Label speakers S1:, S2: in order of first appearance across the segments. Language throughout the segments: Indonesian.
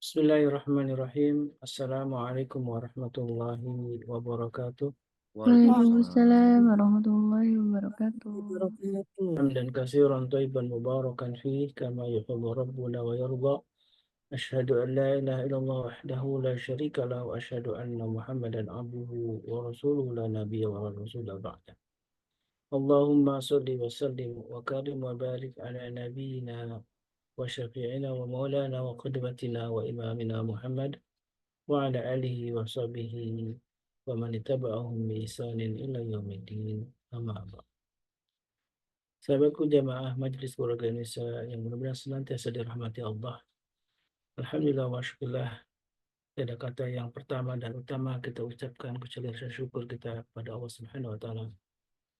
S1: Bismillahirrahmanirrahim. Assalamualaikum warahmatullahi wabarakatuh.
S2: Waalaikumsalam warahmatullahi wabarakatuh.
S1: Hamdan katsiran thayyiban mubarakan fih kama yuhibbu rabbuna wa yarda. Asyhadu an la ilaha illallah wahdahu la syarika lahu wa asyhadu anna Muhammadan abduhu wa rasuluhu la nabiyya wa rasula ba'da. Allahumma shalli wa sallim wa karim wa barik ala nabiyyina wa syafi'ina wa maulana wa qudwatina wa imamina Muhammad وعلى آله وصحبه ومن تبعهم بإحسان إلى يوم الدين أما بعد. Sahabatku jamaah Majelis Keluarga Indonesia yang mudah-mudahan senantiasa dirahmati Allah. Alhamdulillah wa syukurlah. Ada kata yang pertama dan utama kita ucapkan kecuali rasa syukur kita pada Allah Subhanahu wa taala.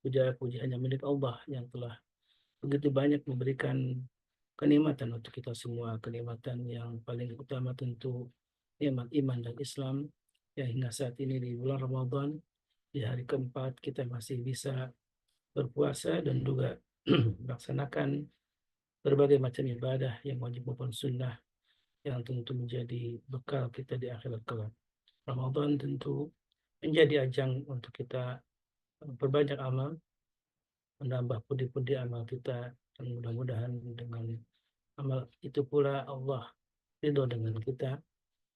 S1: Puja-puji hanya milik Allah yang telah begitu banyak memberikan kenikmatan untuk kita semua, kenikmatan yang paling utama tentu nikmat iman dan Islam yang hingga saat ini di bulan Ramadan di hari keempat kita masih bisa berpuasa dan juga melaksanakan berbagai macam ibadah yang wajib maupun sunnah yang tentu menjadi bekal kita di akhirat kelak. Ramadan tentu menjadi ajang untuk kita berbanyak amal, menambah pundi-pundi amal kita, dan mudah-mudahan dengan amal itu pula Allah ridho dengan kita,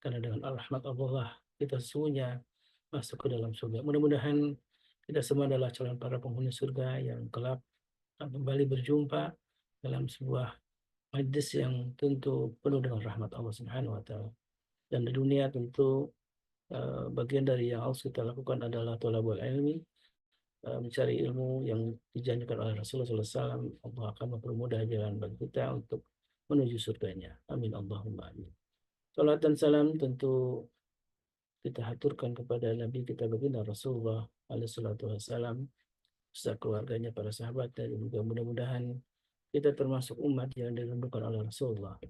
S1: karena dengan rahmat Allah kita sesungguhnya masuk ke dalam surga. Mudah-mudahan kita semua adalah calon para penghuni surga yang kelak kembali berjumpa dalam sebuah majlis yang tentu penuh dengan rahmat Allah Subhanahu wa taala. Dan di dunia tentu bagian dari yang harus kita lakukan adalah thalabul ilmi, mencari ilmu yang dijanjikan oleh Rasulullah SAW. Allah akan mempermudah jalan bagi kita untuk menuju surganya. Amin Allahumma amin. Salat dan salam tentu kita haturkan kepada Nabi kita baginda Rasulullah alaihi salatu wassalam, beserta keluarganya, para sahabat, dan juga mudah-mudahan kita termasuk umat yang dirindukan oleh Rasulullah,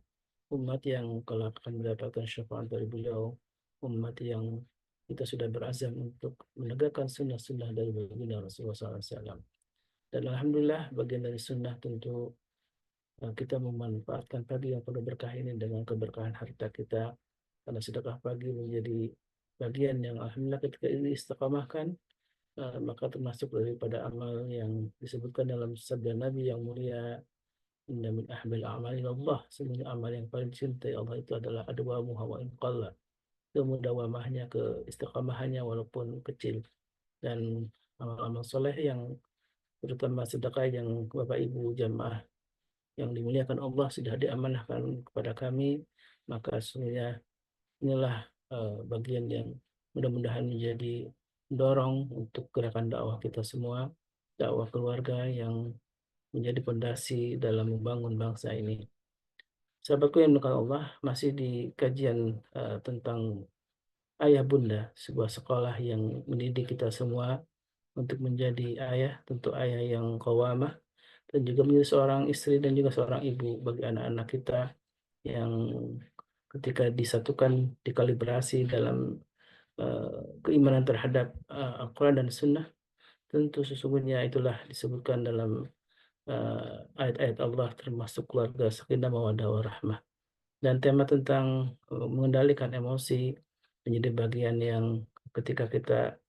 S1: umat yang kelak akan mendapatkan syafaat dari beliau, umat yang kita sudah berazam untuk menegakkan sunnah-sunnah dari baginda Rasulullah SAW. Dan alhamdulillah bagian dari sunnah tentu kita memanfaatkan pagi yang penuh berkah ini dengan keberkahan harta kita, karena sedekah pagi menjadi bagian yang alhamdulillah ketika ini istiqamahkan, maka termasuk daripada amal yang disebutkan dalam sabda Nabi yang mulia, inna min ahbil a'mali Allah, sebenarnya amal yang paling dicintai Allah itu adalah adwamuha wa in qalla, kemudawamahnya, keistiqamahannya walaupun kecil. Dan amal-amal soleh yang terutama sedekah yang Bapak Ibu jamaah yang dimuliakan Allah sudah diamanahkan kepada kami, maka sesungguhnya inilah bagian yang mudah-mudahan menjadi dorong untuk gerakan dakwah kita semua, dakwah keluarga yang menjadi fondasi dalam membangun bangsa ini. Sahabatku yang dimuliakan Allah, masih di kajian tentang ayah bunda, sebuah sekolah yang mendidik kita semua untuk menjadi ayah, tentu ayah yang qawamah, dan juga menjadi seorang istri dan juga seorang ibu bagi anak-anak kita yang ketika disatukan, dikalibrasi dalam keimanan terhadap Al-Quran dan Sunnah, tentu sesungguhnya itulah disebutkan dalam ayat-ayat Allah, termasuk keluarga sakinah mawaddah warahmah. Dan tema tentang mengendalikan emosi menjadi bagian yang ketika kita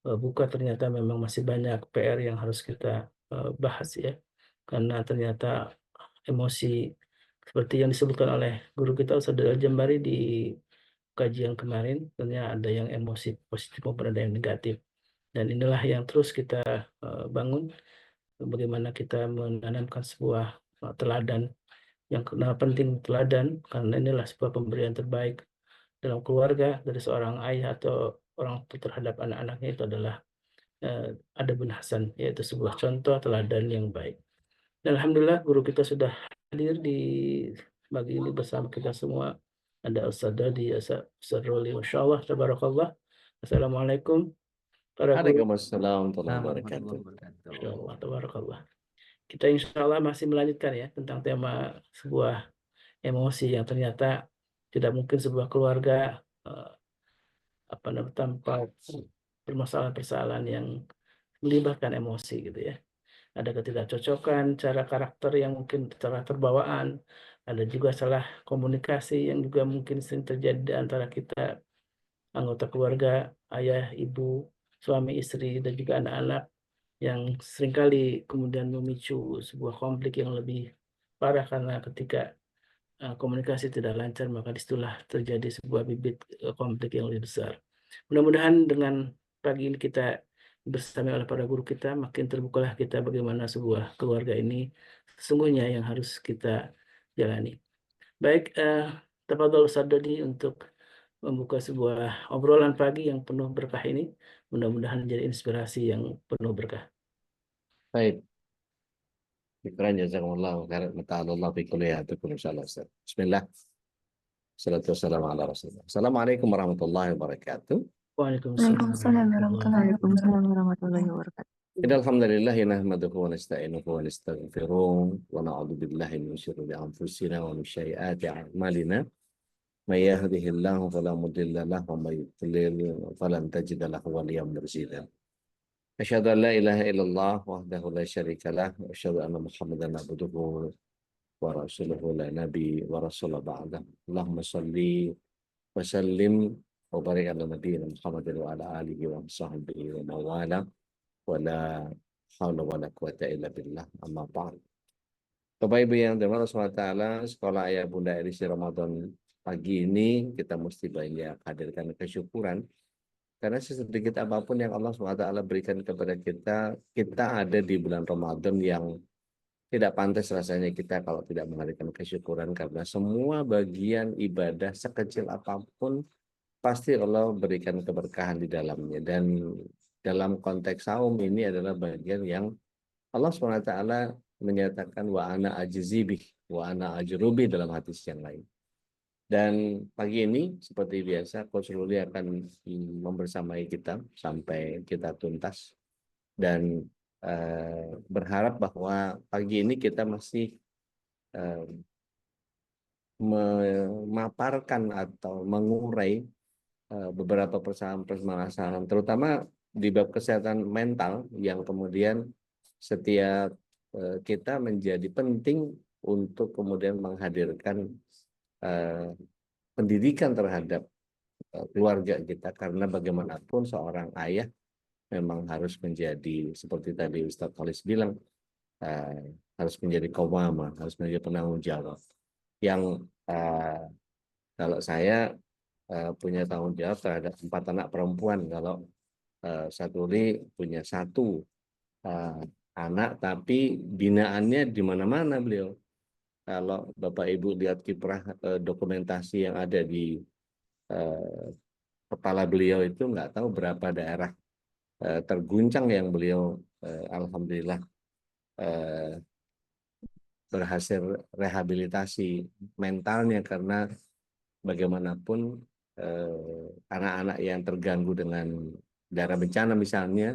S1: buka ternyata memang masih banyak PR yang harus kita bahas ya. Karena ternyata emosi seperti yang disebutkan oleh guru kita Ustaz Al-Jambari di kajian kemarin, ternyata ada yang emosi positif maupun ada yang negatif. Dan inilah yang terus kita bangun, bagaimana kita menanamkan sebuah teladan yang kenal penting teladan, karena inilah sebuah pemberian terbaik dalam keluarga dari seorang ayah atau orang tua terhadap anak-anaknya, itu adalah adabun hasan, yaitu sebuah contoh teladan yang baik. Dan alhamdulillah guru kita sudah hadir di pagi ini bersama kita semua. Ada Ustaz Dadi, Ustaz Roli, Masya Allah, Tabarakallah. Assalamualaikum para guru.
S2: Waalaikumsalam warahmatullahi
S1: Assalamualaikum
S2: wabarakatuh.
S1: wabarakatuh. Masya Allah, Tabarakallah. Kita insya Allah masih melanjutkan ya tentang tema sebuah emosi yang ternyata tidak mungkin sebuah keluarga tanpa permasalahan-permasalahan yang melibatkan emosi gitu ya. Ada ketidakcocokan cara karakter yang mungkin secara terbawaan, Ada juga salah komunikasi yang juga mungkin sering terjadi antara kita, anggota keluarga, ayah, ibu, suami, istri, dan juga anak-anak, yang seringkali kemudian memicu sebuah konflik yang lebih parah karena ketika komunikasi tidak lancar, maka disitulah terjadi sebuah bibit konflik yang lebih besar. Mudah-mudahan dengan pagi ini kita bersama oleh para guru kita, makin terbukalah kita bagaimana sebuah keluarga ini sesungguhnya yang harus kita jalani. Baik, tafadhol Ustadz Dodi untuk membuka sebuah obrolan pagi yang penuh berkah ini. Mudah-mudahan menjadi inspirasi yang penuh berkah.
S2: Baik. Syukran jazakumullah khairan mata'alallah fi kulliyatikum insyaallah Ustaz. Bismillah. Salatu wassalamu ala Rasulillah. Assalamualaikum warahmatullahi wabarakatuh.
S1: Waalaikumsalam
S2: Waalaikumsalam
S1: warahmatullahi
S2: warahmatullahi wabarakatuh. Alhamdulillah nasta'inuhu wa nasta'inuhu wa nastaghfiruh wa na'udzu billahi min syururi anfusina wa min sayyiati a'malina. May yahdihillahu fala mudilla lahu wa may yudlil falan tajida lahu waliyyan mursyida. Asyhadu an la ilaha illallah wahdahu la syarika lah wa asyhadu anna Muhammadan abduhu wa rasuluhu la nabi wa rasulullah ba'da. Allahumma shalli wa sallim wa barik ala nabiyyina Muhammadin wa ala alihi wa sahbihi wa mawala wa la haula wa la quwata illa billah amma ba'd. Bapak Ibu yang dirahmati Allah SWT, sekolah ayah bunda edisi Ramadan pagi ini kita mesti banyak hadirkan kesyukuran karena sedikit apapun yang Allah SWT berikan kepada kita, kita ada di bulan Ramadan yang tidak pantas rasanya kita kalau tidak menghadirkan kesyukuran karena semua bagian ibadah sekecil apapun pasti Allah berikan keberkahan di dalamnya. Dan dalam konteks saum ini adalah bagian yang Allah SWT menyatakan wa ana ajzibih wa ana ajrubi dalam hadis yang lain. Dan pagi ini seperti biasa Coach Ruli akan membersamai kita sampai kita tuntas dan berharap bahwa pagi ini kita masih memaparkan atau mengurai beberapa permasalahan terutama di bab kesehatan mental yang kemudian setiap kita menjadi penting untuk kemudian menghadirkan pendidikan terhadap keluarga kita karena bagaimanapun seorang ayah memang harus menjadi seperti tadi Ustadz Khalis bilang harus menjadi qawwamah, harus menjadi penanggung jawab yang kalau saya punya tanggung jawab terhadap 4 anak perempuan, kalau Satuli punya 1 anak tapi binaannya di mana-mana beliau. Kalau Bapak Ibu lihat kiprah dokumentasi yang ada di kepala beliau itu nggak tahu berapa daerah terguncang yang beliau alhamdulillah berhasil rehabilitasi mentalnya karena bagaimanapun anak-anak yang terganggu dengan daerah bencana misalnya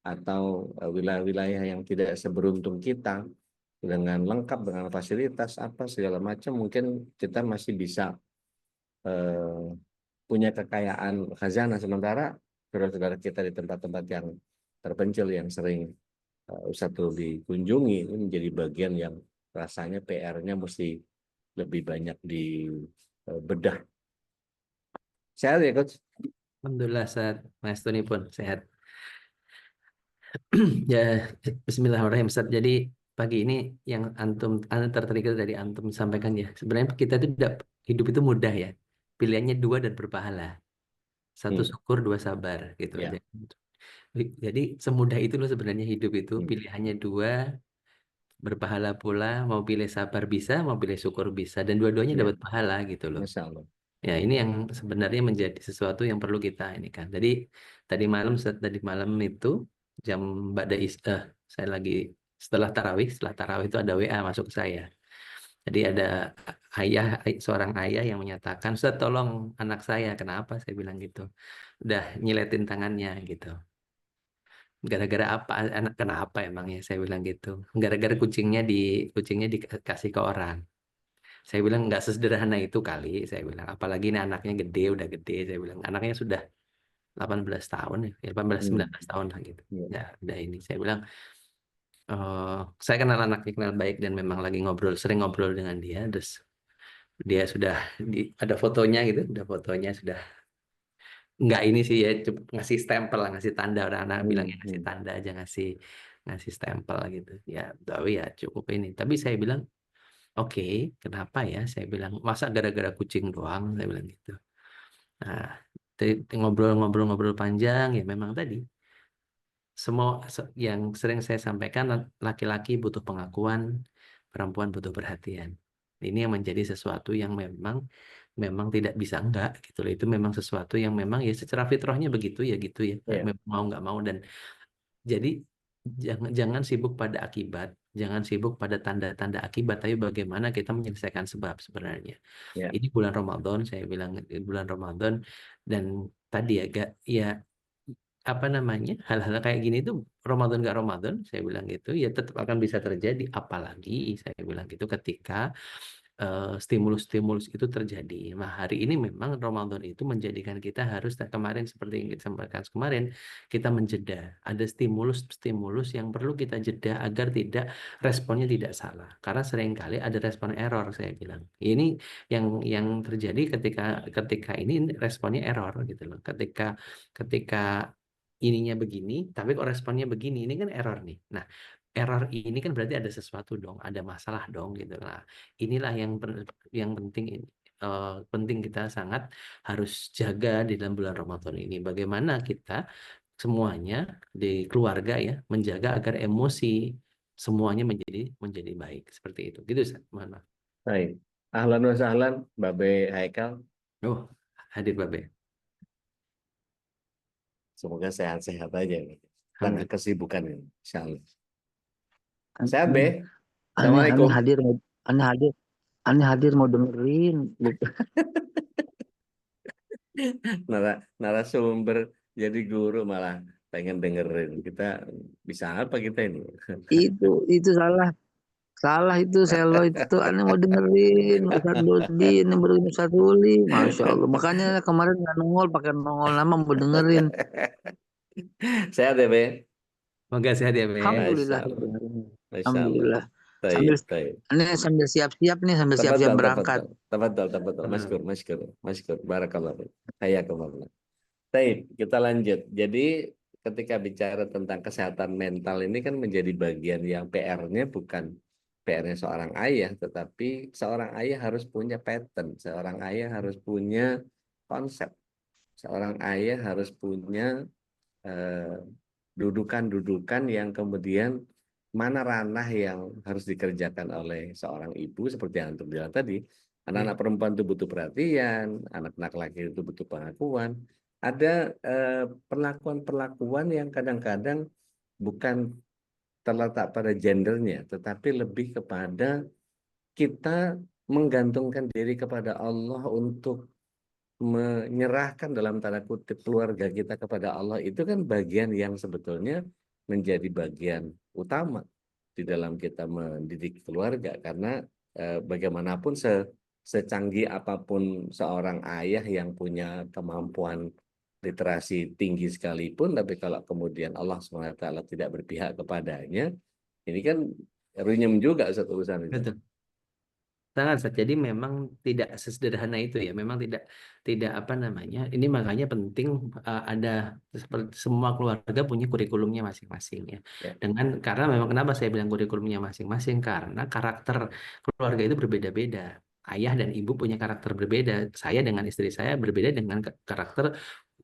S2: atau wilayah-wilayah yang tidak seberuntung kita dengan lengkap dengan fasilitas apa segala macam mungkin kita masih bisa punya kekayaan khazanah sementara saudara-saudara kita di tempat-tempat yang terpencil yang sering Ustadz dikunjungi ini menjadi bagian yang rasanya PR-nya mesti lebih banyak di bedah. Sehat ya Coach?
S3: Alhamdulillah sehat, Mas Tony pun sehat. Ya, Bismillahirrahmanirrahim Ustaz. Jadi pagi ini yang antum tertrigger dari antum sampaikan ya. Sebenarnya kita itu tidak hidup itu mudah ya. Pilihannya 2 dan berpahala. 1 syukur, 2 sabar gitu aja. Jadi semudah itu loh sebenarnya hidup itu. Pilihannya 2 berpahala pula, mau pilih sabar bisa, mau pilih syukur bisa dan dua-duanya dapat pahala gitu loh.
S2: Masya Allah.
S3: Ya, ini yang sebenarnya menjadi sesuatu yang perlu kita ini kan. Jadi tadi malam itu jam saya lagi setelah tarawih itu ada WA masuk ke saya. Jadi ada seorang ayah yang menyatakan, "Ustaz, tolong anak saya." Kenapa? Saya bilang gitu. Udah nyiletin tangannya gitu. Gara-gara apa? Anak kenapa emangnya? Saya bilang gitu. Gara-gara kucingnya dikasih ke orang. Saya bilang nggak sesederhana itu kali. Saya bilang apalagi ini anaknya gede, udah gede. Saya bilang anaknya sudah 18 tahun ya, 19 tahun lah gitu. Ya, udah ini. Saya bilang saya kenal anaknya, kenal baik dan memang lagi sering ngobrol dengan dia. Terus dia sudah ada fotonya gitu, ada fotonya sudah nggak ini sih ya, ngasih stempel lah, ngasih tanda, orang anak bilangnya ngasih tanda aja, ngasih stempel gitu ya. Tapi ya cukup ini, tapi saya bilang oke, kenapa ya, saya bilang masa gara-gara kucing doang, saya bilang gitu. Nah, ngobrol-ngobrol panjang ya, memang tadi semua yang sering saya sampaikan, laki-laki butuh pengakuan, perempuan butuh perhatian. Ini yang menjadi sesuatu yang memang tidak bisa enggak gitu loh. Itu memang sesuatu yang memang ya secara fitrahnya begitu ya gitu ya.
S2: Iya.
S3: Mau nggak mau. Dan jadi jangan sibuk pada akibat, jangan sibuk pada tanda-tanda akibat, tapi bagaimana kita menyelesaikan sebab sebenarnya.
S2: Ya.
S3: Ini bulan Ramadan, saya bilang bulan Ramadan, dan tadi agak ya apa namanya, hal-hal kayak gini tuh Ramadan nggak Ramadan, saya bilang gitu ya tetap akan bisa terjadi, apalagi saya bilang gitu ketika stimulus-stimulus itu terjadi. Nah, hari ini memang Ramadan itu menjadikan kita harus, kemarin seperti yang kita sampaikan kemarin, kita menjeda. Ada stimulus-stimulus yang perlu kita jeda agar tidak, responnya tidak salah. Karena seringkali ada respon error, saya bilang. Ini yang terjadi ketika ini responnya error gitu loh. Ketika ininya begini, tapi kok responnya begini, ini kan error nih. Nah, error ini kan berarti ada sesuatu dong, ada masalah dong gitu. Nah, inilah yang penting, penting kita sangat harus jaga di dalam bulan Ramadan ini. Bagaimana kita semuanya di keluarga ya menjaga agar emosi semuanya menjadi baik seperti itu. Gitu, Ustaz. Mohon maaf.
S2: Baik. Ahlan wa sahlan, Babe Haikal.
S3: Oh, hadir Babe.
S2: Semoga sehat-sehat aja nih. Tengah
S3: Alhamdulillah.
S2: kesibukan ini. Insyaallah. Sehat, Be?
S4: Aneh
S2: Assalamualaikum.
S4: hadir, aneh hadir mau dengerin.
S2: Narasumber jadi guru malah pengen dengerin. Kita bisa apa kita ini?
S4: Itu salah itu selo itu aneh mau dengerin Ustaz Dodi, ini baru Ustaz Uli, Masya Allah. Makanya kemarin nggak nongol, pakai nongol nama mau dengerin.
S2: Sehat ya, Be?
S3: Semoga sehat ya, Be.
S4: Alhamdulillah,
S2: Masya Allah. Masya Allah.
S4: alhamdulillah.
S2: Taib,
S4: Sambil
S2: taib.
S4: aneh sambil siap-siap nih, sambil siap-siap berangkat.
S2: Tafadhal. Masykur. Barakallah. Hayakumullah. Taib, kita lanjut. Jadi ketika bicara tentang kesehatan mental ini kan menjadi bagian yang PR-nya bukan PR-nya seorang ayah, tetapi seorang ayah harus punya pattern, seorang ayah harus punya konsep, seorang ayah harus punya dudukan-dudukan yang kemudian mana ranah yang harus dikerjakan oleh seorang ibu seperti yang antum bilang tadi. Anak-anak perempuan itu butuh perhatian, anak-anak laki itu butuh pengakuan. Ada perlakuan-perlakuan yang kadang-kadang bukan terletak pada gendernya, tetapi lebih kepada kita menggantungkan diri kepada Allah untuk menyerahkan dalam tanda kutip keluarga kita kepada Allah. Itu kan bagian yang sebetulnya menjadi bagian utama di dalam kita mendidik keluarga, karena bagaimanapun secanggih apapun seorang ayah yang punya kemampuan literasi tinggi sekalipun, tapi kalau kemudian Allah SWT tidak berpihak kepadanya, ini kan runyem juga satu urusan itu.
S3: Betul. Sangat, Ustaz. Jadi memang tidak sesederhana itu ya. Memang tidak apa namanya. Ini makanya penting ada seperti semua keluarga punya kurikulumnya masing-masing ya.
S2: Ya.
S3: Karena memang kenapa saya bilang kurikulumnya masing-masing, karena karakter keluarga itu berbeda-beda. Ayah dan ibu punya karakter berbeda. Saya dengan istri saya berbeda dengan karakter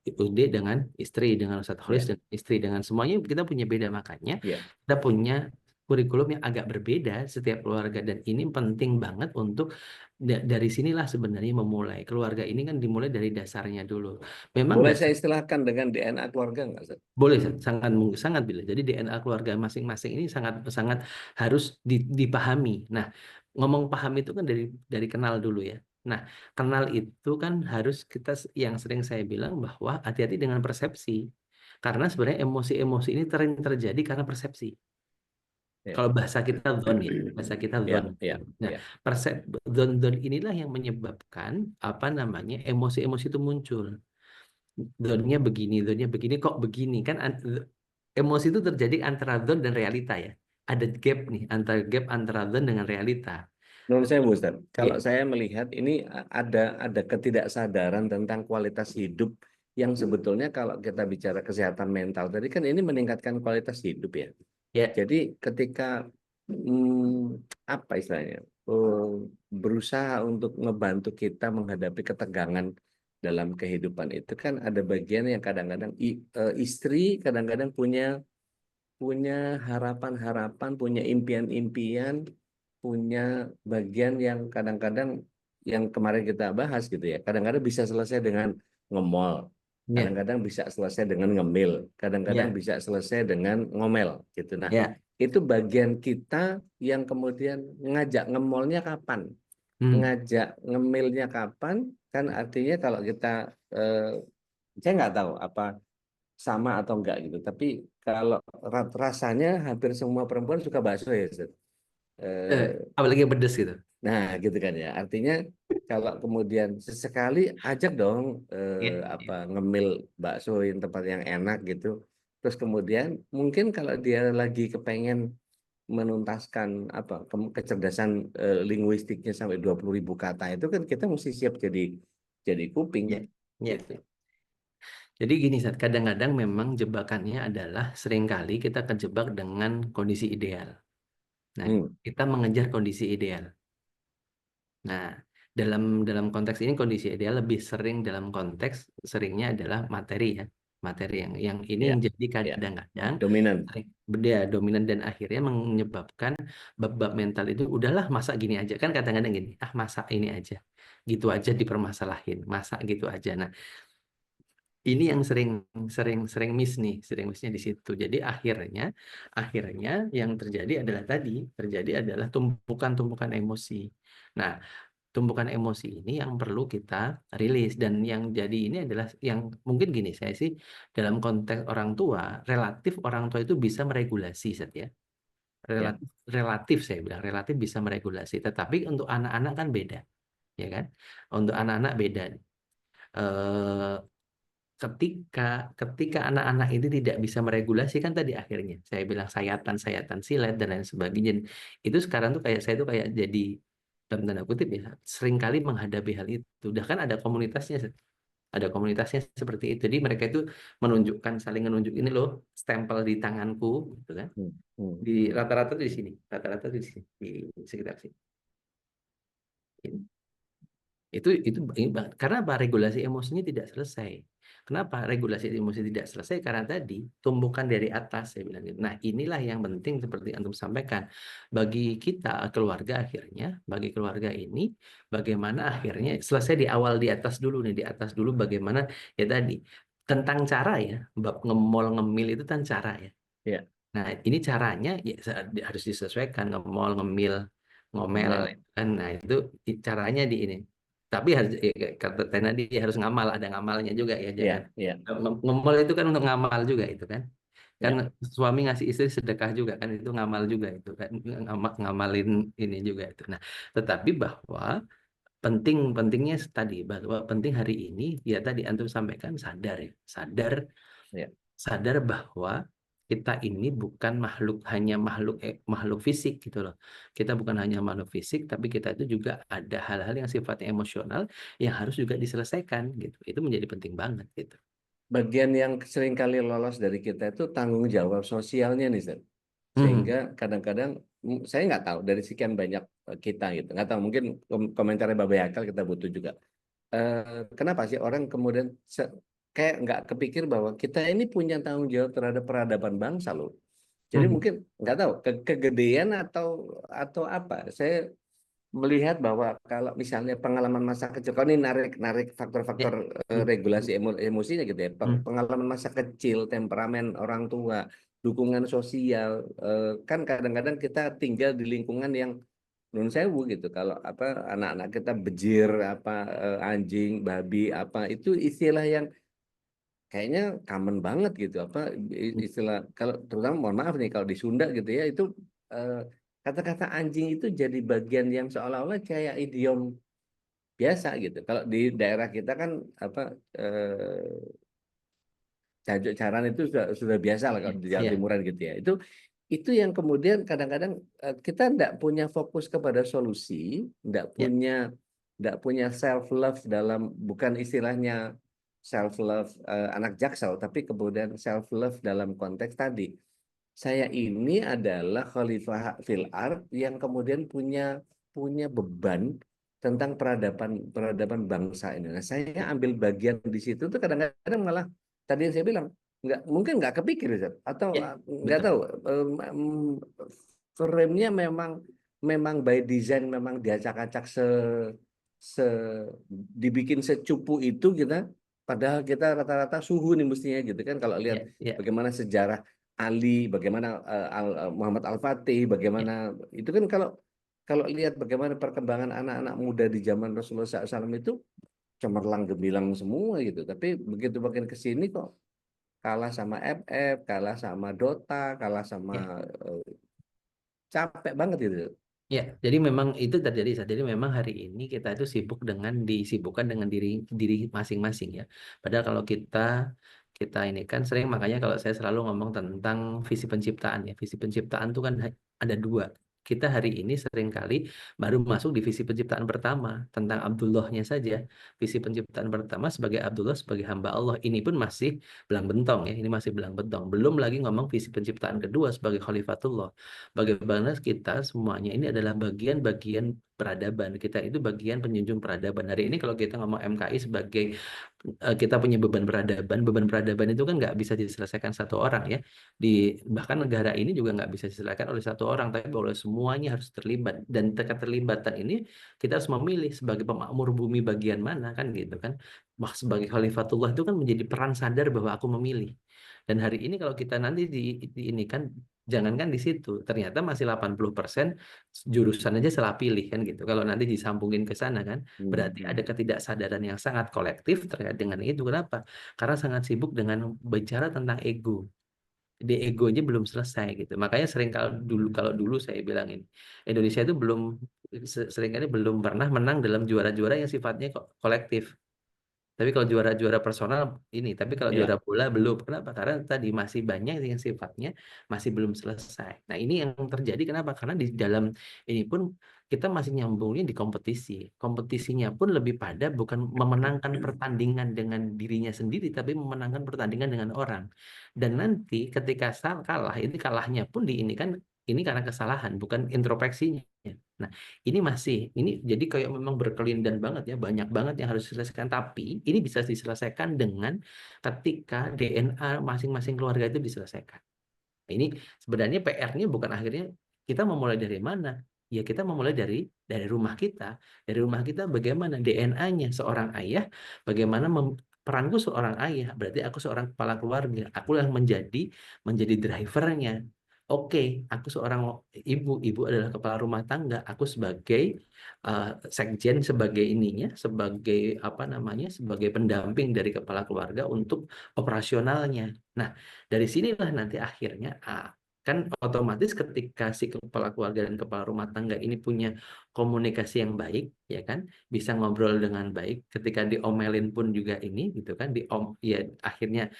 S3: Ude dengan istri, dengan Ustadz Kholis dengan istri, dengan semuanya kita punya beda. Makanya kita punya kurikulum yang agak berbeda setiap keluarga, dan ini penting banget untuk dari sinilah sebenarnya memulai. Keluarga ini kan dimulai dari dasarnya dulu. Memang
S2: boleh saya istilahkan dengan DNA keluarga nggak, Ustaz?
S3: Boleh, sangat bila. Jadi DNA keluarga masing-masing ini sangat harus dipahami. Nah, ngomong paham itu kan dari kenal dulu ya. Nah, kenal itu kan harus kita, yang sering saya bilang bahwa hati-hati dengan persepsi. Karena sebenarnya emosi-emosi ini terjadi karena persepsi. Kalau bahasa kita zon ya, bahasa kita zon. Nah, zon inilah yang menyebabkan apa namanya emosi-emosi itu muncul. Zonnya begini, kok begini kan? Emosi itu terjadi antara zon dan realita ya. Ada gap nih, gap antara zon dengan realita.
S2: Menurut saya, Bu Ustaz, kalau
S3: Iya.
S2: saya melihat ini ada ketidaksadaran tentang kualitas hidup yang sebetulnya kalau kita bicara kesehatan mental tadi kan ini meningkatkan kualitas hidup ya.
S3: Ya,
S2: Jadi ketika apa istilahnya berusaha untuk membantu kita menghadapi ketegangan dalam kehidupan itu kan ada bagian yang kadang-kadang istri kadang-kadang punya punya harapan-harapan, punya impian-impian, punya bagian yang kadang-kadang yang kemarin kita bahas gitu ya. Kadang-kadang bisa selesai dengan ngemol,
S3: ya,
S2: kadang-kadang bisa selesai dengan ngemil, kadang-kadang
S3: ya,
S2: bisa selesai dengan ngomel gitu. Nah,
S3: ya.
S2: itu bagian kita yang kemudian ngajak ngemolnya kapan,
S3: Hmm.
S2: ngajak ngemilnya kapan, kan artinya kalau kita saya nggak tahu apa sama atau enggak gitu. Tapi kalau rasanya hampir semua perempuan suka bakso ya, Ustaz.
S3: Apalagi yang pedes gitu.
S2: Nah, gitu kan ya. Artinya kalau kemudian sesekali ajak dong
S3: Ya,
S2: apa ngemil bakso yang tempat yang enak gitu. Terus kemudian mungkin kalau dia lagi kepengen menuntaskan apa kecerdasan linguistiknya sampai 20.000 kata itu kan kita mesti siap jadi kuping
S3: ya, ya.
S2: gitu.
S3: Jadi gini, Sat, kadang-kadang memang jebakannya adalah seringkali kita kejebak dengan kondisi ideal. Nah,
S2: Hmm,
S3: kita mengejar kondisi ideal. Nah, dalam konteks ini kondisi ideal lebih sering dalam konteks seringnya adalah materi ya. Materi yang ini
S2: ya,
S3: yang jadi
S2: ya.
S3: kadang-kadang
S2: Dominan.
S3: beda dominan dan akhirnya menyebabkan bab-bab mental itu udahlah masa gini aja kan kadang-kadang gini, ah masa ini aja. Gitu aja dipermasalahin, masa gitu aja. Nah, ini yang sering sering sering miss nih, sering missnya di situ. Jadi akhirnya yang terjadi adalah tumpukan-tumpukan emosi. Nah, tumpukan emosi ini yang perlu kita rilis dan yang jadi ini adalah yang mungkin gini saya sih dalam konteks orang tua relatif orang tua itu bisa meregulasi Seth, ya
S2: Ya,
S3: relatif relatif saya bilang relatif bisa meregulasi tetapi untuk anak-anak kan beda ya kan untuk anak-anak beda. Eh, ketika ketika anak-anak ini tidak bisa meregulasi kan tadi akhirnya saya bilang sayatan-sayatan silet dan lain sebagainya itu sekarang tuh kayak saya tuh kayak jadi dalam tanda kutip ya seringkali menghadapi hal itu udah kan ada komunitasnya seperti itu jadi mereka itu menunjukkan saling menunjuk ini loh stempel di tanganku gitu kan
S2: hmm, hmm.
S3: di rata-rata tuh di sini rata-rata tuh di sini di sekitar sini. Itu ini banget. Karena apa? Regulasi emosinya tidak selesai. Kenapa regulasi emosi tidak selesai? Karena tadi tumbukan dari atas saya bilang gitu. Nah, inilah yang penting seperti antum sampaikan. Bagi kita keluarga akhirnya, bagi keluarga ini bagaimana akhirnya selesai di awal di atas dulu nih, di atas dulu bagaimana ya tadi tentang cara ya, bab ngemol ngemil itu kan cara ya.
S2: Ya,
S3: Nah, ini caranya ya harus disesuaikan ngemol, ngemil, ngomel
S2: ngomel.
S3: kan. Nah, itu caranya di ini. Tapi harus kata Tena dia harus ngamal, ada ngamalnya juga ya, jangan
S2: Ya, ya,
S3: ngemol itu kan untuk ngamal juga itu kan. Kan
S2: ya.
S3: suami ngasih istri sedekah juga kan itu ngamal juga itu kan ngamalin ini juga itu. Nah, tetapi bahwa pentingnya tadi bahwa penting hari ini ya tadi antum sampaikan sadar ya, sadar
S2: Ya.
S3: sadar bahwa kita ini bukan hanya makhluk fisik gitu loh. Kita bukan hanya makhluk fisik, tapi kita itu juga ada hal-hal yang sifatnya emosional yang harus juga diselesaikan gitu. Itu menjadi penting banget gitu.
S2: Bagian yang sering kali lolos dari kita itu tanggung jawab sosialnya nih, Zat.
S3: Hmm.
S2: Sehingga kadang-kadang saya nggak tahu dari sekian banyak kita gitu, nggak tahu mungkin komentarnya Bapak Yakal kita butuh juga. Kenapa sih orang kemudian kayak nggak kepikir bahwa kita ini punya tanggung jawab terhadap peradaban bangsa loh. Jadi
S3: Hmm.
S2: mungkin nggak tahu kegedean atau apa. Saya melihat bahwa kalau misalnya pengalaman masa kecil, kalau ini narik
S3: Ya.
S2: faktor-faktor
S3: Hmm.
S2: regulasi emosinya gitu ya,
S3: Hmm.
S2: pengalaman masa kecil, temperamen orang tua, dukungan sosial, kan kadang-kadang kita tinggal di lingkungan yang non sewu gitu. Kalau apa anak-anak kita bejir apa anjing, babi apa itu istilah yang kayaknya common banget gitu apa istilah kalau terutama mohon maaf nih kalau di Sunda gitu ya itu eh, kata-kata anjing itu jadi bagian yang seolah-olah kayak idiom biasa gitu. Kalau di daerah kita kan apa jajuk jaran itu sudah biasa lah kalau di Jawa
S3: Ya.
S2: Timuran gitu ya. Itu itu yang kemudian kadang-kadang kita tidak punya fokus kepada solusi, tidak punya self love dalam, bukan istilahnya self love anak Jaksel, tapi kemudian self love dalam konteks tadi. Saya ini adalah khalifah fil ard yang kemudian punya beban tentang peradaban bangsa ini. Nah, saya ambil bagian di situ tuh kadang-kadang malah tadi yang saya bilang mungkin nggak kepikir, Ustaz. Atau
S3: Ya,
S2: nggak
S3: betul.
S2: tahu frame-nya memang by design memang diacak-acak dibikin secupu itu kita, padahal kita rata-rata suhu nih mestinya gitu kan, kalau
S3: Ya,
S2: lihat
S3: ya,
S2: bagaimana sejarah Ali, bagaimana Muhammad Al-Fatih,
S3: ya.
S2: bagaimana itu kan, kalau lihat bagaimana perkembangan anak-anak muda di zaman Rasulullah SAW itu cemerlang gemilang semua gitu. Tapi begitu makin ke sini kok kalah sama FF, kalah sama Dota, kalah
S3: Ya.
S2: sama capek banget gitu.
S3: Ya, jadi memang itu terjadi. Jadi memang hari ini kita itu disibukkan dengan diri diri masing-masing ya. Padahal kalau kita ini kan sering, makanya kalau saya selalu ngomong tentang visi penciptaan ya. Visi penciptaan itu kan ada dua. Kita hari ini seringkali baru masuk di visi penciptaan pertama tentang Abdullahnya saja. Visi penciptaan pertama sebagai Abdullah, sebagai hamba Allah. Ini pun masih belang bentong ya. Ini masih belang bentong. Belum lagi ngomong visi penciptaan kedua sebagai Khalifatullah. Bagaimana kita semuanya ini adalah bagian-bagian peradaban. Kita itu bagian penjunjung peradaban. Hari ini kalau kita ngomong MKI sebagai kita punya beban peradaban itu kan nggak bisa diselesaikan satu orang ya. Bahkan negara ini juga nggak bisa diselesaikan oleh satu orang, tapi oleh semuanya harus terlibat. Dan keterlibatan ini kita harus memilih sebagai pemakmur bumi bagian mana kan gitu kan. Sebagai Khalifatullah itu kan menjadi peran sadar bahwa aku memilih. Dan hari ini kalau kita nanti di ini kan, jangankan di situ, ternyata masih 80% jurusan aja salah pilih kan gitu. Kalau nanti disambungin ke sana kan, berarti ada ketidaksadaran yang sangat kolektif terkait dengan itu. Kenapa? Karena sangat sibuk dengan bicara tentang ego. Di egonya belum selesai gitu. Makanya kalau dulu saya bilang ini, Indonesia itu seringkali belum pernah menang dalam juara-juara yang sifatnya kolektif. Tapi kalau juara-juara personal ini, tapi kalau juara
S2: Ya,
S3: bola belum. Kenapa? Karena tadi masih banyak yang sifatnya masih belum selesai. Nah, ini yang terjadi kenapa? Karena di dalam ini pun kita masih nyambungnya di kompetisi. Kompetisinya pun lebih pada bukan memenangkan pertandingan dengan dirinya sendiri, tapi memenangkan pertandingan dengan orang. Dan nanti ketika kalah, ini kalahnya pun ini karena kesalahan, bukan introspeksinya. Nah, ini jadi kayak memang berkelindan banget ya, banyak banget yang harus diselesaikan. Tapi ini bisa diselesaikan dengan ketika DNA masing-masing keluarga itu diselesaikan. Nah, ini sebenarnya PR-nya bukan akhirnya kita memulai dari mana? Ya kita memulai dari rumah kita. Dari rumah kita bagaimana DNA-nya seorang ayah, bagaimana peranku seorang ayah, berarti aku seorang kepala keluarga. Aku yang menjadi drivernya. Oke, aku seorang ibu adalah kepala rumah tangga. Aku sebagai sekjen, sebagai ininya, sebagai apa namanya, sebagai pendamping dari kepala keluarga untuk operasionalnya. Nah, dari sinilah nanti akhirnya kan otomatis ketika si kepala keluarga dan kepala rumah tangga ini punya komunikasi yang baik, ya kan, bisa ngobrol dengan baik. Ketika diomelin pun juga ini, gitu kan, ya akhirnya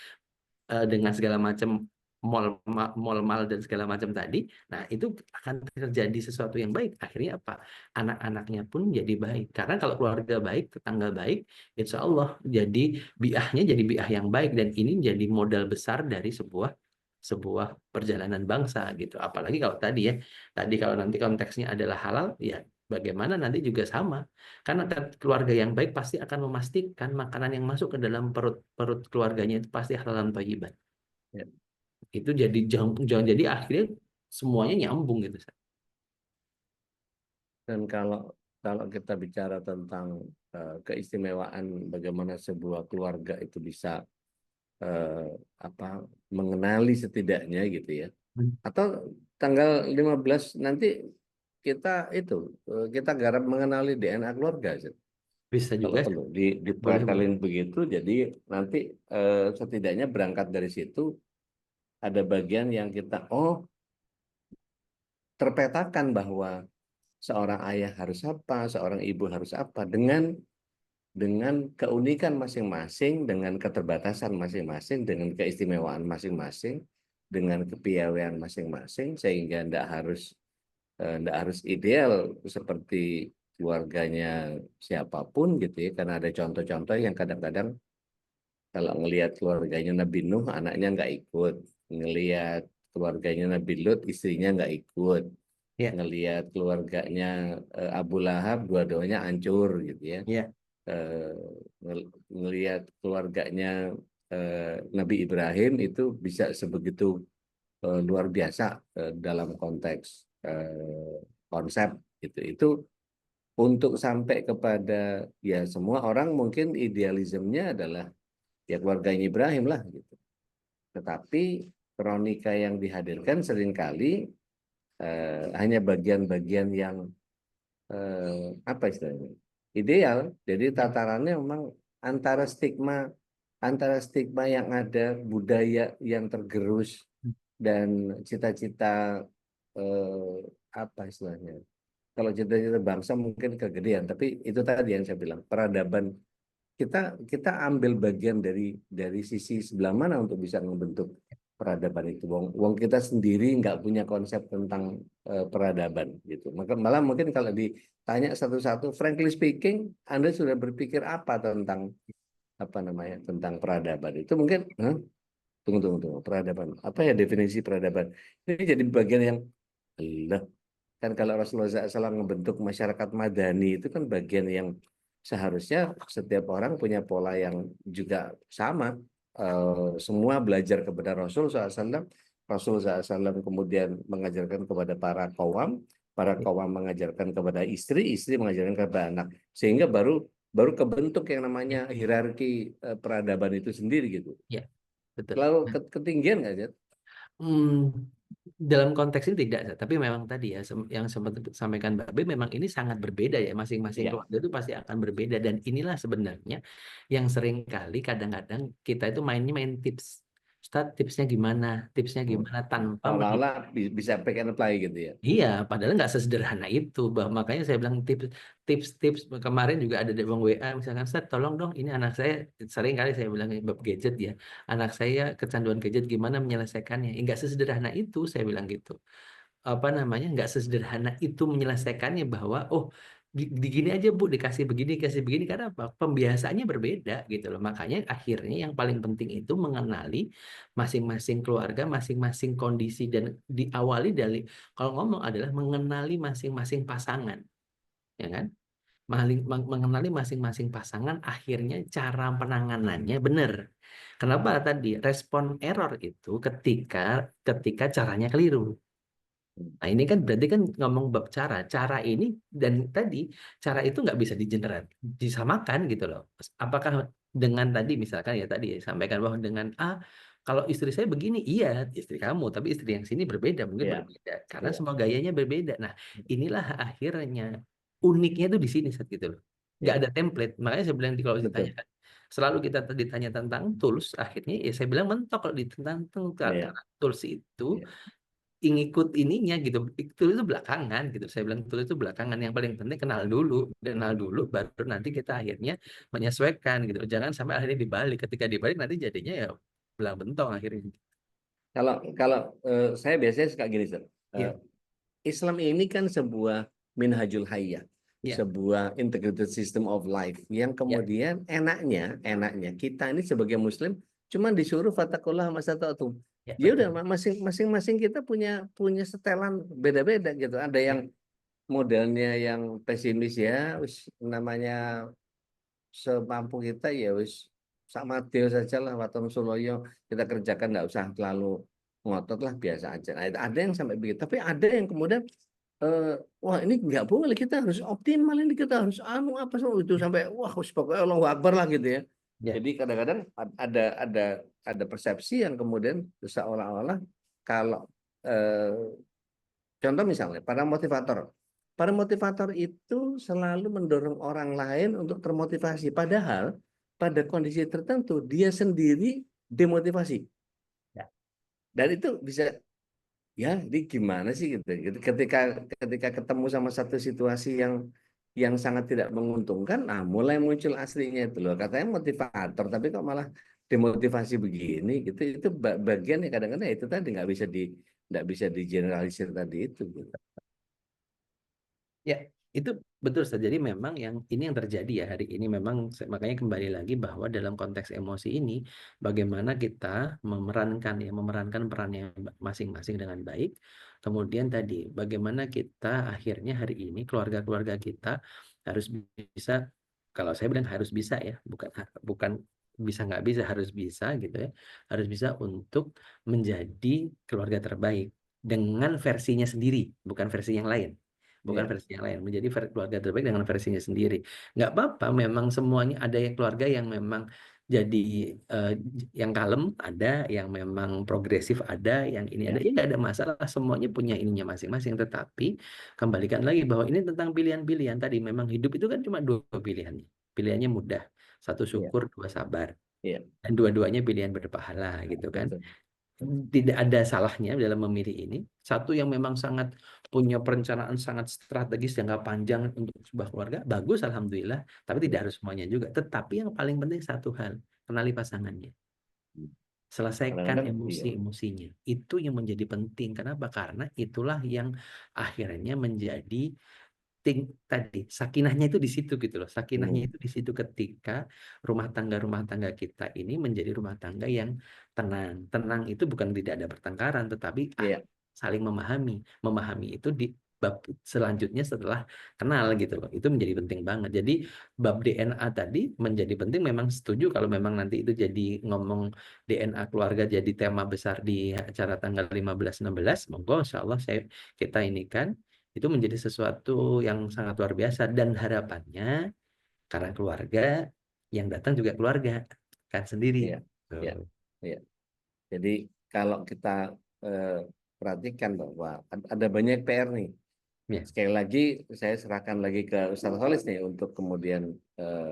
S3: dengan segala macam mal dan segala macam tadi, nah itu akan terjadi sesuatu yang baik. Akhirnya apa? Anak-anaknya pun jadi baik. Karena kalau keluarga baik, tetangga baik, insya Allah biahnya jadi biah yang baik, dan ini menjadi modal besar dari sebuah perjalanan bangsa gitu. Apalagi kalau tadi kalau nanti konteksnya adalah halal, ya bagaimana nanti juga sama. Karena keluarga yang baik pasti akan memastikan makanan yang masuk ke dalam perut keluarganya itu pasti halalan thayyiban.
S2: ya.
S3: Itu jangan jadi akhirnya semuanya nyambung gitu.
S2: Dan kalau kita bicara tentang keistimewaan bagaimana sebuah keluarga itu bisa mengenali setidaknya gitu ya. Atau tanggal 15 nanti kita garap mengenali DNA keluarga.
S3: Bisa
S2: Kalau
S3: juga,
S2: perlu
S3: boleh.
S2: dipretelin begitu, jadi nanti setidaknya berangkat dari situ ada bagian yang kita terpetakan bahwa seorang ayah harus apa, seorang ibu harus apa, dengan keunikan masing-masing, dengan keterbatasan masing-masing, dengan keistimewaan masing-masing. dengan kepiawaian masing-masing, sehingga ndak harus ideal seperti keluarganya siapapun gitu ya, karena ada contoh-contoh yang kadang-kadang kalau ngelihat keluarganya Nabi Nuh, anaknya nggak ikut, ngelihat keluarganya Nabi Lut, istrinya nggak ikut,
S3: Ya,
S2: ngelihat keluarganya Abu Lahab, dua-duanya hancur gitu ya.
S3: ya,
S2: Eh, ngelihat keluarganya Nabi Ibrahim itu bisa sebegitu luar biasa dalam konteks konsep gitu. Itu untuk sampai kepada ya semua orang mungkin idealismenya adalah ya keluarganya Ibrahim lah gitu. Tetapi kronika yang dihadirkan seringkali hanya bagian-bagian yang apa istilahnya ideal. Jadi tatarannya memang antara stigma yang ada, budaya yang tergerus, dan cita-cita apa istilahnya. Kalau cita-cita bangsa mungkin kegedean, tapi itu tadi yang saya bilang, peradaban kita ambil bagian dari sisi sebelah mana untuk bisa membentuk peradaban itu. Wong kita sendiri nggak punya konsep tentang peradaban gitu. Maka malah mungkin kalau ditanya satu-satu, frankly speaking, Anda sudah berpikir apa tentang apa namanya tentang peradaban itu? Mungkin tunggu, peradaban apa ya, definisi peradaban ini jadi bagian yang lah, kan kalau Rasulullah SAW membentuk masyarakat madani itu kan bagian yang seharusnya setiap orang punya pola yang juga sama. Semua belajar kepada Rasul SAW. Rasul SAW kemudian mengajarkan kepada para kawam mengajarkan kepada istri, istri mengajarkan kepada anak, sehingga baru baru kebentuk yang namanya hierarki peradaban itu sendiri gitu.
S3: ya, betul.
S2: Lalu ketinggian nggak sih?
S3: Dalam konteks ini tidak, tapi memang tadi ya yang sempat disampaikan Mbak B, memang ini sangat berbeda ya, masing-masing
S2: Ya,
S3: keluarga itu pasti akan berbeda, dan inilah sebenarnya yang sering kali kadang-kadang kita itu main tips. Ustadz, tipsnya gimana tanpa
S2: seolah-olah bisa pick and play gitu ya.
S3: Iya, padahal nggak sesederhana itu. Makanya saya bilang tips kemarin juga ada di bang WA, misalkan, Ustaz, tolong dong, ini anak saya sering kali saya bilang bab gadget ya, anak saya kecanduan gadget, gimana menyelesaikannya? Nggak sesederhana itu, saya bilang gitu. Apa namanya? Nggak sesederhana itu menyelesaikannya, bahwa oh di gini aja Bu, dikasih begini, karena apa? Pembiasaannya berbeda gitu loh. Makanya akhirnya yang paling penting itu mengenali masing-masing keluarga, masing-masing kondisi, dan diawali dari, kalau ngomong, adalah mengenali masing-masing pasangan, ya kan? Mengenali masing-masing pasangan, akhirnya cara penanganannya benar. Kenapa tadi respon error itu ketika caranya keliru. Nah, ini kan berarti kan ngomong bab cara ini, dan tadi cara itu nggak bisa disamakan gitu loh. Apakah dengan tadi misalkan ya, tadi sampaikan bahwa dengan kalau istri saya begini, iya istri kamu, tapi istri yang sini berbeda, mungkin
S2: Ya,
S3: berbeda karena
S2: ya,
S3: semua gayanya berbeda. Nah, inilah akhirnya uniknya tuh di sini, Sat, gitu loh. Nggak
S2: ya,
S3: ada template. Makanya saya bilang, kalau ditanya,
S2: betul.
S3: selalu kita ditanya tentang tools, akhirnya ya saya bilang mentok kalau ditentang
S2: Ya,
S3: tools itu
S2: ya.
S3: ngikut ininya gitu. Itu belakangan gitu. Saya bilang itu belakangan. Yang paling penting kenal dulu, baru nanti kita akhirnya menyesuaikan gitu. Jangan sampai akhirnya dibalik. Ketika dibalik nanti jadinya ya belang bentong akhirnya.
S2: Kalau kalau saya biasanya suka gini, Sir.
S3: Iya,
S2: Islam ini kan sebuah minhajul hayyah,
S3: iya,
S2: sebuah integrated system of life yang
S3: iya,
S2: kemudian enaknya kita ini sebagai Muslim cuma disuruh fatakullah masata'tum.
S3: iya,
S2: Ya
S3: betul.
S2: udah, masing-masing kita punya setelan beda-beda gitu. Ada yang modelnya yang pesimis ya, namanya semampu kita ya wis sama Deo saja lah, waton suloyo kita kerjakan, nggak usah terlalu ngotot lah, biasa aja. Nah, ada yang sampai begitu, tapi ada yang kemudian wah ini nggak boleh, kita harus optimal, ini kita harus apa semua itu, sampai wah pokoknya Allahu Akbar lah gitu ya.
S3: Ya,
S2: Jadi kadang-kadang ada persepsi yang kemudian seolah-olah kalau contoh misalnya para motivator itu selalu mendorong orang lain untuk termotivasi, padahal pada kondisi tertentu dia sendiri demotivasi.
S3: ya,
S2: Dan itu bisa, ya ini gimana sih gitu. Ketika ketemu sama satu situasi yang sangat tidak menguntungkan, nah mulai muncul aslinya itu loh. Katanya motivator, tapi kok malah dimotivasi begini gitu, itu bagian yang kadang-kadang itu tadi nggak bisa digeneralisir tadi itu gitu.
S3: Ya, itu betul Ustaz. Jadi memang ini yang terjadi ya hari ini, memang makanya kembali lagi bahwa dalam konteks emosi ini bagaimana kita memerankan perannya masing-masing dengan baik. Kemudian tadi bagaimana kita akhirnya hari ini keluarga-keluarga kita harus bisa, kalau saya bilang harus bisa ya, bukan bisa nggak bisa, harus bisa gitu ya, harus bisa untuk menjadi keluarga terbaik dengan versinya sendiri, bukan versi yang lain. Bukan
S2: Iya.
S3: versi yang lain, menjadi keluarga terbaik dengan versinya sendiri. Nggak apa-apa, memang semuanya ada yang keluarga yang memang jadi yang kalem, ada yang memang progresif, ada yang ini ada, ya nggak ada masalah, semuanya punya ininya masing-masing. Tetapi kembalikan lagi bahwa ini tentang pilihan-pilihan tadi. Memang hidup itu kan cuma dua pilihan, pilihannya mudah, satu syukur, dua sabar,
S2: Iya.
S3: dan dua-duanya pilihan berpahala gitu kan.
S2: Betul.
S3: Tidak ada salahnya dalam memilih ini. Satu yang memang sangat punya perencanaan sangat strategis jangka panjang untuk sebuah keluarga, bagus alhamdulillah, tapi tidak harus semuanya juga. Tetapi yang paling penting satu hal, kenali pasangannya. Selesaikan
S2: Kadang-kadang, iya.
S3: emosi-emosinya. Itu yang menjadi penting. Kenapa? Karena itulah yang akhirnya menjadi tadi sakinahnya itu di situ gitu loh. Sakinahnya itu di situ ketika rumah tangga kita ini menjadi rumah tangga yang tenang. Tenang itu bukan tidak ada pertengkaran, tetapi
S2: Iya.
S3: saling memahami. Memahami itu di bab selanjutnya setelah kenal gitu loh. Itu menjadi penting banget. Jadi bab DNA tadi menjadi penting, memang setuju kalau memang nanti itu jadi ngomong DNA keluarga jadi tema besar di acara tanggal 15-16, monggo insyaallah kita ini kan itu menjadi sesuatu yang sangat luar biasa, dan harapannya karena keluarga yang datang juga keluarga kan sendiri.
S2: Iya. Iya. Iya. Jadi kalau kita perhatikan bahwa ada banyak PR nih.
S3: Ya.
S2: Sekali lagi saya serahkan lagi ke Ustaz Khalis nih untuk kemudian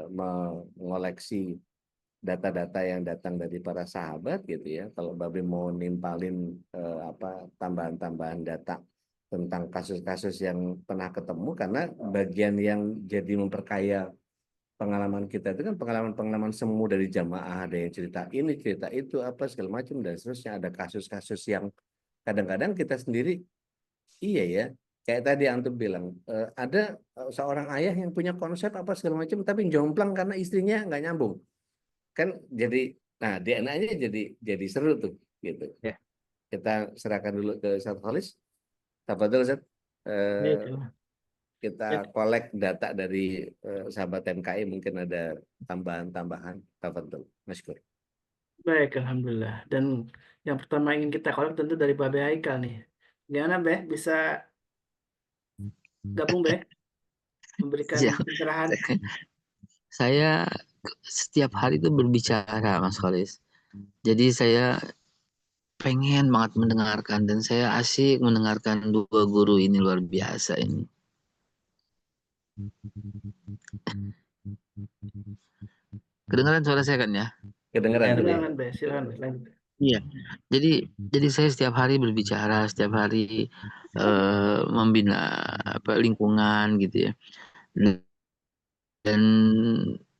S2: mengoleksi data-data yang datang dari para sahabat gitu ya. Kalau Babe mau nimpalin tambahan-tambahan data tentang kasus-kasus yang pernah ketemu, karena bagian yang jadi memperkaya pengalaman kita itu kan pengalaman semu dari jamaah, ada yang cerita ini, cerita itu, apa segala macam dan seterusnya. Ada kasus-kasus yang kadang-kadang kita sendiri, iya ya, kayak tadi Antum bilang, ada seorang ayah yang punya konsep apa segala macam, tapi jomplang karena istrinya nggak nyambung, kan jadi, nah DNA-nya jadi seru tuh, gitu.
S3: Ya.
S2: Kita serahkan dulu ke Ustaz Khalis. Tafadhol Ustaz. Kita kolek data dari sahabat MKI, mungkin ada tambahan-tambahan. Tafadhol. Masykur.
S1: Baik, alhamdulillah. Dan yang pertama ingin kita kolek tentu dari Babe Haikal nih. Gimana, Be? Bisa gabung, Be? Memberikan
S4: Ya.
S1: pencerahan.
S4: Saya setiap hari itu berbicara, Mas Khalis. Jadi saya pengen banget mendengarkan, dan saya asik mendengarkan dua guru ini, luar biasa ini. Kedengaran suara saya kan ya?
S2: Kedengaran.
S1: Silakan, Be. Silakan, Be. Lanjut.
S4: Iya. Jadi saya setiap hari berbicara, setiap hari membina lingkungan gitu ya. Dan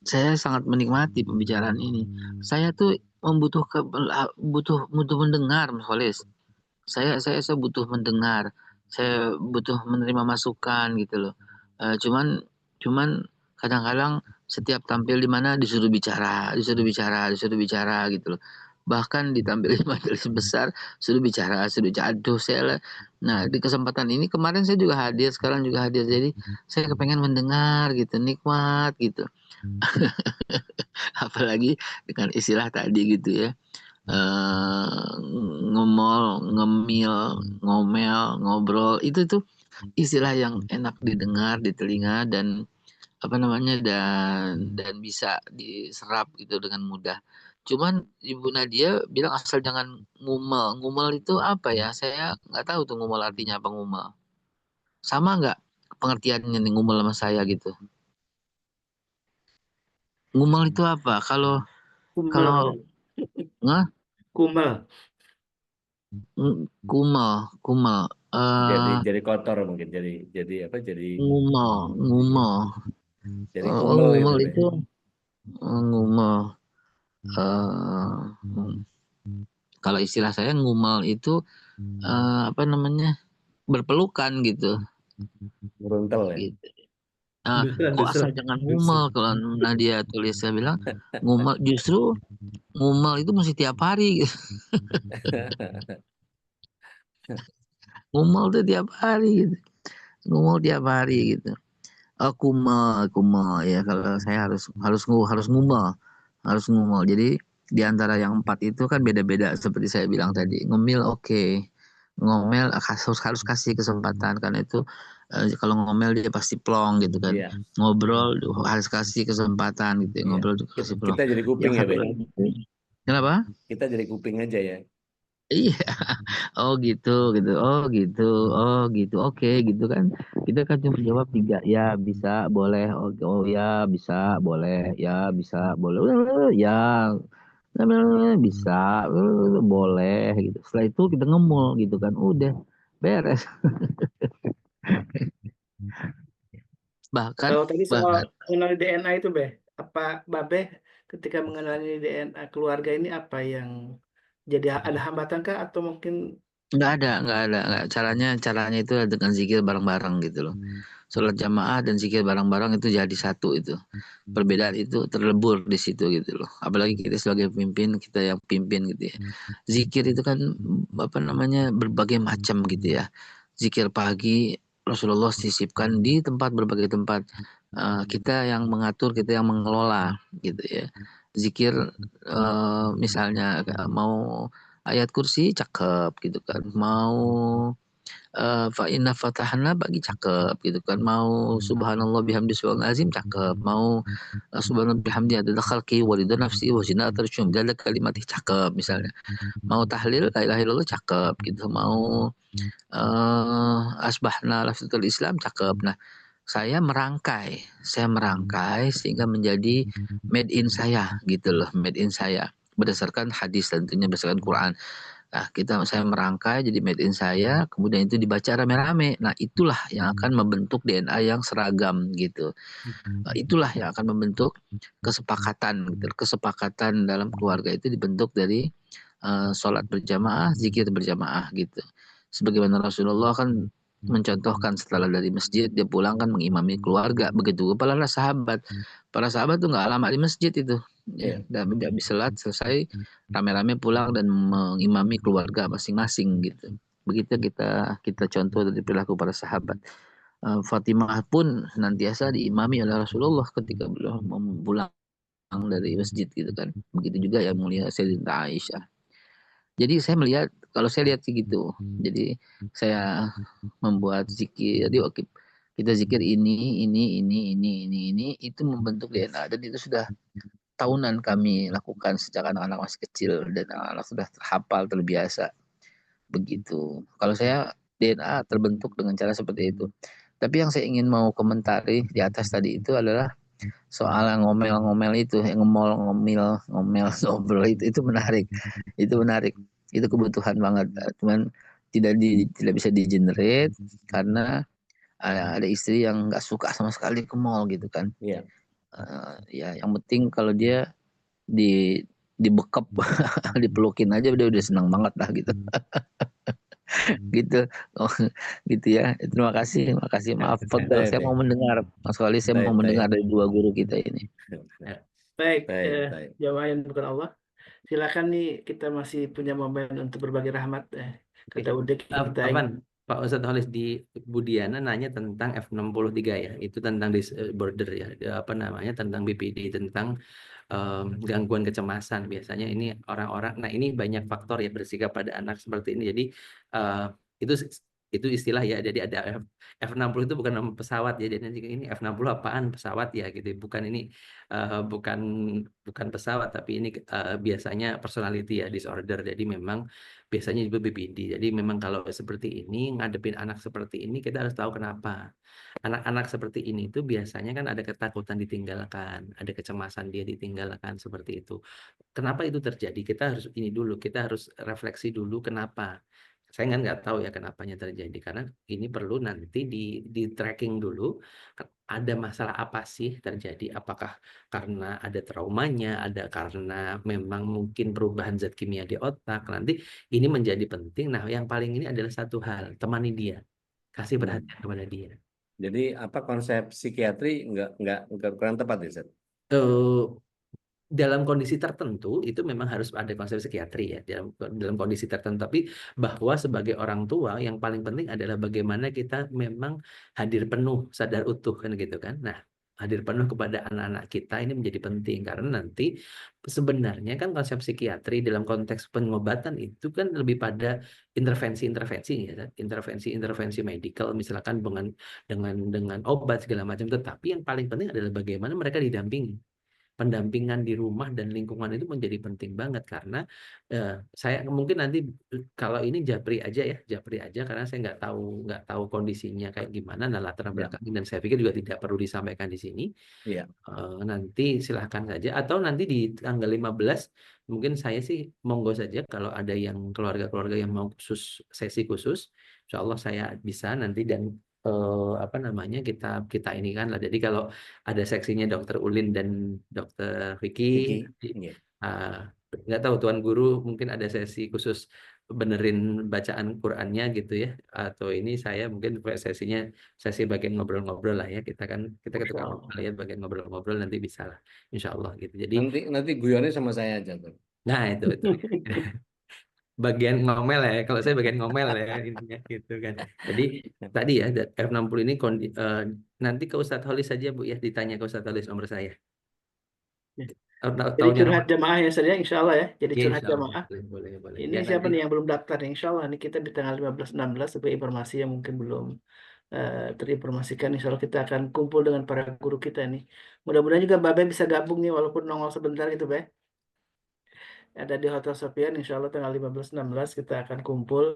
S4: saya sangat menikmati pembicaraan ini. Saya tuh butuh mendengar, Mas Khalis. Saya butuh mendengar. Saya butuh menerima masukan gitu loh. Cuman kadang-kadang setiap tampil di mana disuruh bicara gitu loh. Bahkan ditampil di majelis besar suruh bicara. Aduh, nah di kesempatan ini kemarin saya juga hadir, sekarang juga hadir. Jadi saya kepengen mendengar gitu, nikmat gitu. Apalagi dengan istilah tadi gitu ya, ngemol, ngemil, ngomel, ngobrol, itu tuh istilah yang enak didengar di telinga dan dan bisa diserap gitu dengan mudah. Cuman Ibu Nadia bilang asal jangan ngumel. Ngumel itu apa ya? Saya nggak tahu tuh ngumel artinya apa ngumel. Sama nggak pengertiannya nih ngumel sama saya gitu? Ngumel itu apa? Kalau nggak?
S1: Kumel.
S4: Kumel.
S2: Jadi kotor mungkin, jadi apa? Jadi
S4: Ngumel.
S2: Jadi
S4: Ngumel
S2: gitu,
S4: itu ngumel. Kalau istilah saya ngumel itu apa namanya, berpelukan gitu.
S2: Meruntel ya.
S4: Gitu. Kok
S1: Dusel.
S4: asal jangan ngumel, kalau Nadia tulis, saya bilang ngumel, justru ngumel itu mesti tiap hari gitu. Ngumel tuh tiap hari gitu. Ngumel tiap hari gitu. Oh, kumel ya, kalau saya harus ngumel. Harus ngumel. Jadi di antara yang 4 itu kan beda-beda seperti saya bilang tadi. Ngemil oke. Ngomel harus kasih kesempatan, karena itu kalau ngomel dia pasti plong gitu kan.
S2: Iya,
S4: Ngobrol harus kasih kesempatan gitu ya.
S2: iya.
S4: Ngobrol juga kasih plong.
S2: Kita jadi kuping
S4: Yang
S2: ya,
S4: satu
S2: Be.
S4: lagi, kenapa?
S2: Kita jadi kuping aja ya.
S4: Iya. Oh gitu, gitu. Oh gitu. Oh gitu. Oke, gitu kan. Kita kan cuma jawab 3, ya bisa, boleh. Oh, oh ya bisa, boleh. Ya bisa, boleh. Ya bisa, boleh gitu. Setelah itu kita ngemul gitu kan. Udah beres. Bahkan
S1: Kalau tadi soal
S4: bahkan
S1: mengenali DNA itu, Beh, apa Babe ketika mengenali DNA keluarga ini apa yang jadi ada hambatan kah atau mungkin
S4: nggak. Caranya itu dengan zikir bareng-bareng gitu loh. Sholat jamaah dan zikir bareng-bareng itu jadi satu itu. Perbedaan itu terlebur di situ gitu loh. Apalagi kita sebagai pemimpin, kita yang pimpin gitu ya. Zikir itu kan apa namanya, berbagai macam gitu ya. Zikir pagi Rasulullah sisipkan di berbagai tempat. Kita yang mengatur, kita yang mengelola gitu ya. Zikir misalnya mau ayat kursi cakep gitu kan. Mau fa inna fatahna bagi cakep gitu kan, mau subhanallah bihamdi subhanal azim cakep, mau subhanallah bihamdi adada khalqi wa ridha nafsi wa zinata arsyih ada kalimat cakep misalnya, mau tahlil la ilaha illallah cakep gitu, mau asbahna lafzatul Islam cakep. Nah, saya merangkai sehingga menjadi made in saya gitu loh, made in saya berdasarkan hadis, tentunya berdasarkan Quran. Nah, saya merangkai jadi made in saya, kemudian itu dibaca rame-rame. Nah, itulah yang akan membentuk DNA yang seragam gitu. Itulah yang akan membentuk kesepakatan gitu. Kesepakatan dalam keluarga itu dibentuk dari sholat berjamaah, zikir berjamaah gitu. Sebagaimana Rasulullah kan mencontohkan, setelah dari masjid dia pulang kan mengimami keluarga, begitu para sahabat. Para sahabat tuh nggak lama di masjid itu, ya, dan habis salat selesai rame-rame pulang dan mengimami keluarga masing-masing gitu. Begitu kita contoh dari perilaku para sahabat. Fatimah pun senantiasa diimami oleh Rasulullah ketika beliau pulang dari masjid gitu kan. Begitu juga yang mulia Sayyidatina Aisyah. Jadi saya melihat, kalau saya lihat sih gitu. Jadi saya membuat zikir. Jadi oke, kita zikir ini itu membentuk DNA, dan itu sudah tahunan kami lakukan sejak anak-anak masih kecil, dan anak-anak sudah terhafal, terbiasa begitu. Kalau saya DNA terbentuk dengan cara seperti itu. Tapi yang saya ingin mau komentari di atas tadi itu adalah soal yang ngomel-ngomel itu, yang ngomel, ngobrol itu menarik. Itu menarik. Itu kebutuhan banget. Cuman tidak bisa di-generate karena ada istri yang nggak suka sama sekali ke mall gitu kan.
S2: Iya.
S4: Ya, yang penting kalau dia dibekep dipelukin aja udah senang banget lah gitu. Gitu. Oh, gitu ya. Terima kasih. Maaf, Fadl.
S2: Baik,
S4: Saya mau
S2: baik.
S4: mendengar, Mas Wali, saya mau
S2: Baik,
S4: mendengar
S2: baik.
S4: dari dua guru kita ini.
S1: baik
S2: Baik, baik.
S1: jamaah yang bukan Allah. Silakan nih, kita masih punya momen untuk berbagi rahmat. Kata Udik kita
S3: Apaan?
S1: ingin
S3: Pak Ustadz Holis di Budiana nanya tentang F63 ya, itu tentang border ya, apa namanya, tentang BPD, tentang gangguan kecemasan. Biasanya ini orang-orang, nah ini banyak faktor ya bersikap pada anak seperti ini. Jadi eh, itu itu istilah ya. Jadi ada F60 itu bukan nama pesawat ya. Jadi ini F60 apaan, pesawat ya gitu. Bukan ini bukan bukan pesawat, tapi ini biasanya personality ya disorder. Jadi memang biasanya juga BPD. Jadi memang kalau seperti ini ngadepin anak seperti ini kita harus tahu kenapa. Anak-anak seperti ini tuh biasanya kan ada ketakutan ditinggalkan, ada kecemasan dia ditinggalkan seperti itu. Kenapa itu terjadi? Kita harus ini dulu, kita harus refleksi dulu kenapa. saya nggak tahu ya kenapanya terjadi, karena ini perlu nanti di tracking dulu ada masalah apa sih terjadi, apakah karena ada traumanya, ada karena memang mungkin perubahan zat kimia di otak. Nanti ini menjadi penting. Nah, yang paling ini adalah satu hal, temani dia, kasih perhatian kepada dia.
S2: Jadi apa konsep psikiatri nggak kurang tepat ya, Ustaz?
S3: Eh, dalam kondisi tertentu itu memang harus ada konsep psikiatri ya, dalam kondisi tertentu, tapi bahwa sebagai orang tua yang paling penting adalah bagaimana kita memang hadir penuh, sadar utuh kan gitu kan. Nah, hadir penuh kepada anak-anak kita ini menjadi penting, karena nanti sebenarnya kan konsep psikiatri dalam konteks pengobatan itu kan lebih pada intervensi-intervensi ya, intervensi medical misalkan dengan obat segala macam, tetapi yang paling penting adalah bagaimana mereka didampingi. Pendampingan di rumah dan lingkungan itu menjadi penting banget, karena saya mungkin nanti kalau ini japri aja karena saya nggak tahu kondisinya kayak gimana, nah latar
S2: Ya.
S3: belakang, dan saya pikir juga tidak perlu disampaikan di sini.
S2: Iya.
S3: Nanti silahkan saja, atau nanti di tanggal 15 mungkin saya sih monggo saja kalau ada yang keluarga-keluarga yang mau sesi khusus, insya Allah saya bisa nanti, dan apa namanya, kita ini kan lah. Jadi kalau ada seksinya Dokter Ulin dan Dokter Vicky,
S2: Vicky.
S3: nanti,
S2: Iya.
S3: nggak tahu Tuan Guru mungkin ada sesi khusus benerin bacaan Qurannya gitu ya, atau ini saya mungkin sesinya sesi bagian ngobrol-ngobrol lah ya, kita ketika ngobrol ya, bagian ngobrol-ngobrol nanti bisa lah insya Allah gitu. Jadi
S2: Nanti guyonnya sama saya aja tuh.
S3: nah itu bagian ngomel ya, kalau saya bagian ngomel ya intinya gitu kan. Jadi tadi ya F60 ini nanti ke Ustadz Holis saja Bu ya, ditanya ke Ustadz Holis nomor saya.
S1: Ya. Jadi
S3: Tahunya nomor
S1: curhat jamaah ya Ustaz ya, insya Allah ya. Jadi
S3: ya,
S1: curhat
S3: insya Allah
S1: jamaah.
S3: boleh
S1: Ini
S3: ya
S1: siapa
S3: nanti.
S1: nih yang belum daftar nih? Insya Allah nih kita di tanggal 15-16 sebagai informasi yang mungkin belum terinformasikan. Insya Allah kita akan kumpul dengan para guru kita nih. Mudah-mudahan juga Babe bisa gabung nih walaupun nongol sebentar gitu Be. Ada di Hotel Sofian, insya Allah tanggal 15-16 kita akan kumpul.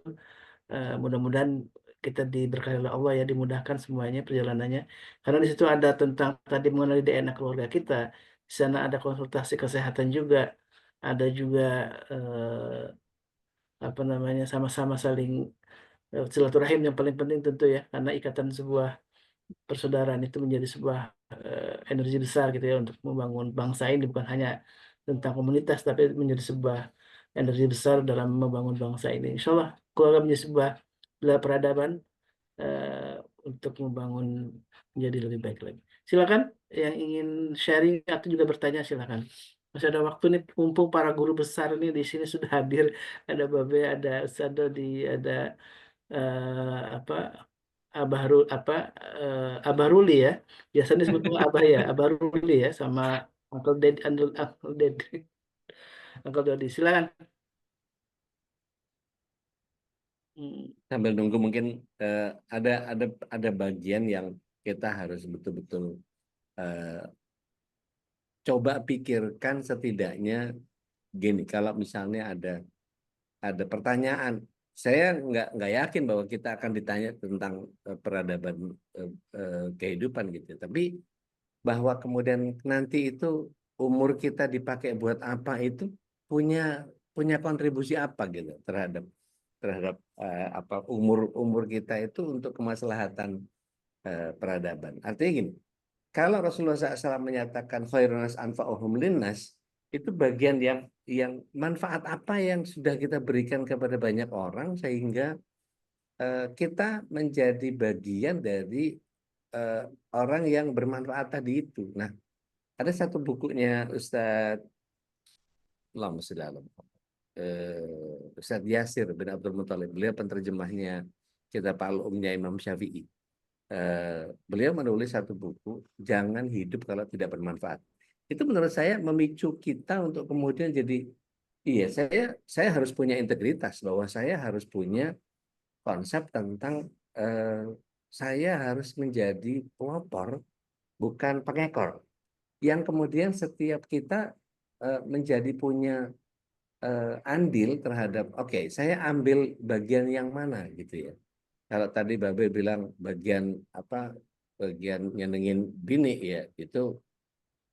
S1: Mudah-mudahan kita diberkahi oleh Allah ya, dimudahkan semuanya perjalanannya. Karena di situ ada tentang tadi mengenali DNA keluarga kita. Di sana ada konsultasi kesehatan juga. Ada juga apa namanya, sama-sama saling silaturahim yang paling penting tentu ya, karena ikatan sebuah persaudaraan itu menjadi sebuah energi besar gitu ya untuk membangun bangsa ini, bukan hanya tentang komunitas tapi menjadi sebuah energi besar dalam membangun bangsa ini. Insya Allah keluarga menjadi sebuah pilar peradaban eh, untuk membangun menjadi lebih baik lagi. Silakan yang ingin sharing atau juga bertanya silakan. Masih ada waktu nih, mumpung para guru besar ini di sini sudah hadir. Ada Babe, ada Ustadz Dodi, ada apa Abah Ruli ya. Biasanya disebutnya Abah ya, Abah Ruli ya, sama Uncle Ded, Uncle Ded, Uncle Dodi. Silakan. Hmm,
S2: Sambil nunggu mungkin ada bagian yang kita harus betul-betul coba pikirkan setidaknya gini. Kalau misalnya ada pertanyaan, saya nggak yakin bahwa kita akan ditanya tentang peradaban kehidupan gitu. Tapi bahwa kemudian nanti itu umur kita dipakai buat apa, itu punya punya kontribusi apa gitu terhadap apa umur kita itu untuk kemaslahatan peradaban. Artinya gini, kalau Rasulullah SAW menyatakan khairun nas anfa'uhum linnas, itu bagian yang manfaat apa yang sudah kita berikan kepada banyak orang sehingga kita menjadi bagian dari eh, orang yang bermanfaat tadi itu. Nah, ada satu bukunya Ustadz Yasir bin Abdul Muthalib. Beliau penerjemahnya kitab Al-Umnya Imam Syafi'i. Beliau menulis satu buku, Jangan Hidup Kalau Tidak Bermanfaat. Itu menurut saya memicu kita untuk kemudian jadi, iya, saya harus punya integritas, bahwa saya harus punya konsep tentang saya harus menjadi pelopor, bukan pengekor. Yang kemudian setiap kita menjadi punya andil terhadap, oke, saya ambil bagian yang mana gitu ya. Kalau tadi Babe bilang bagian apa, bagian nyenengin bini ya, itu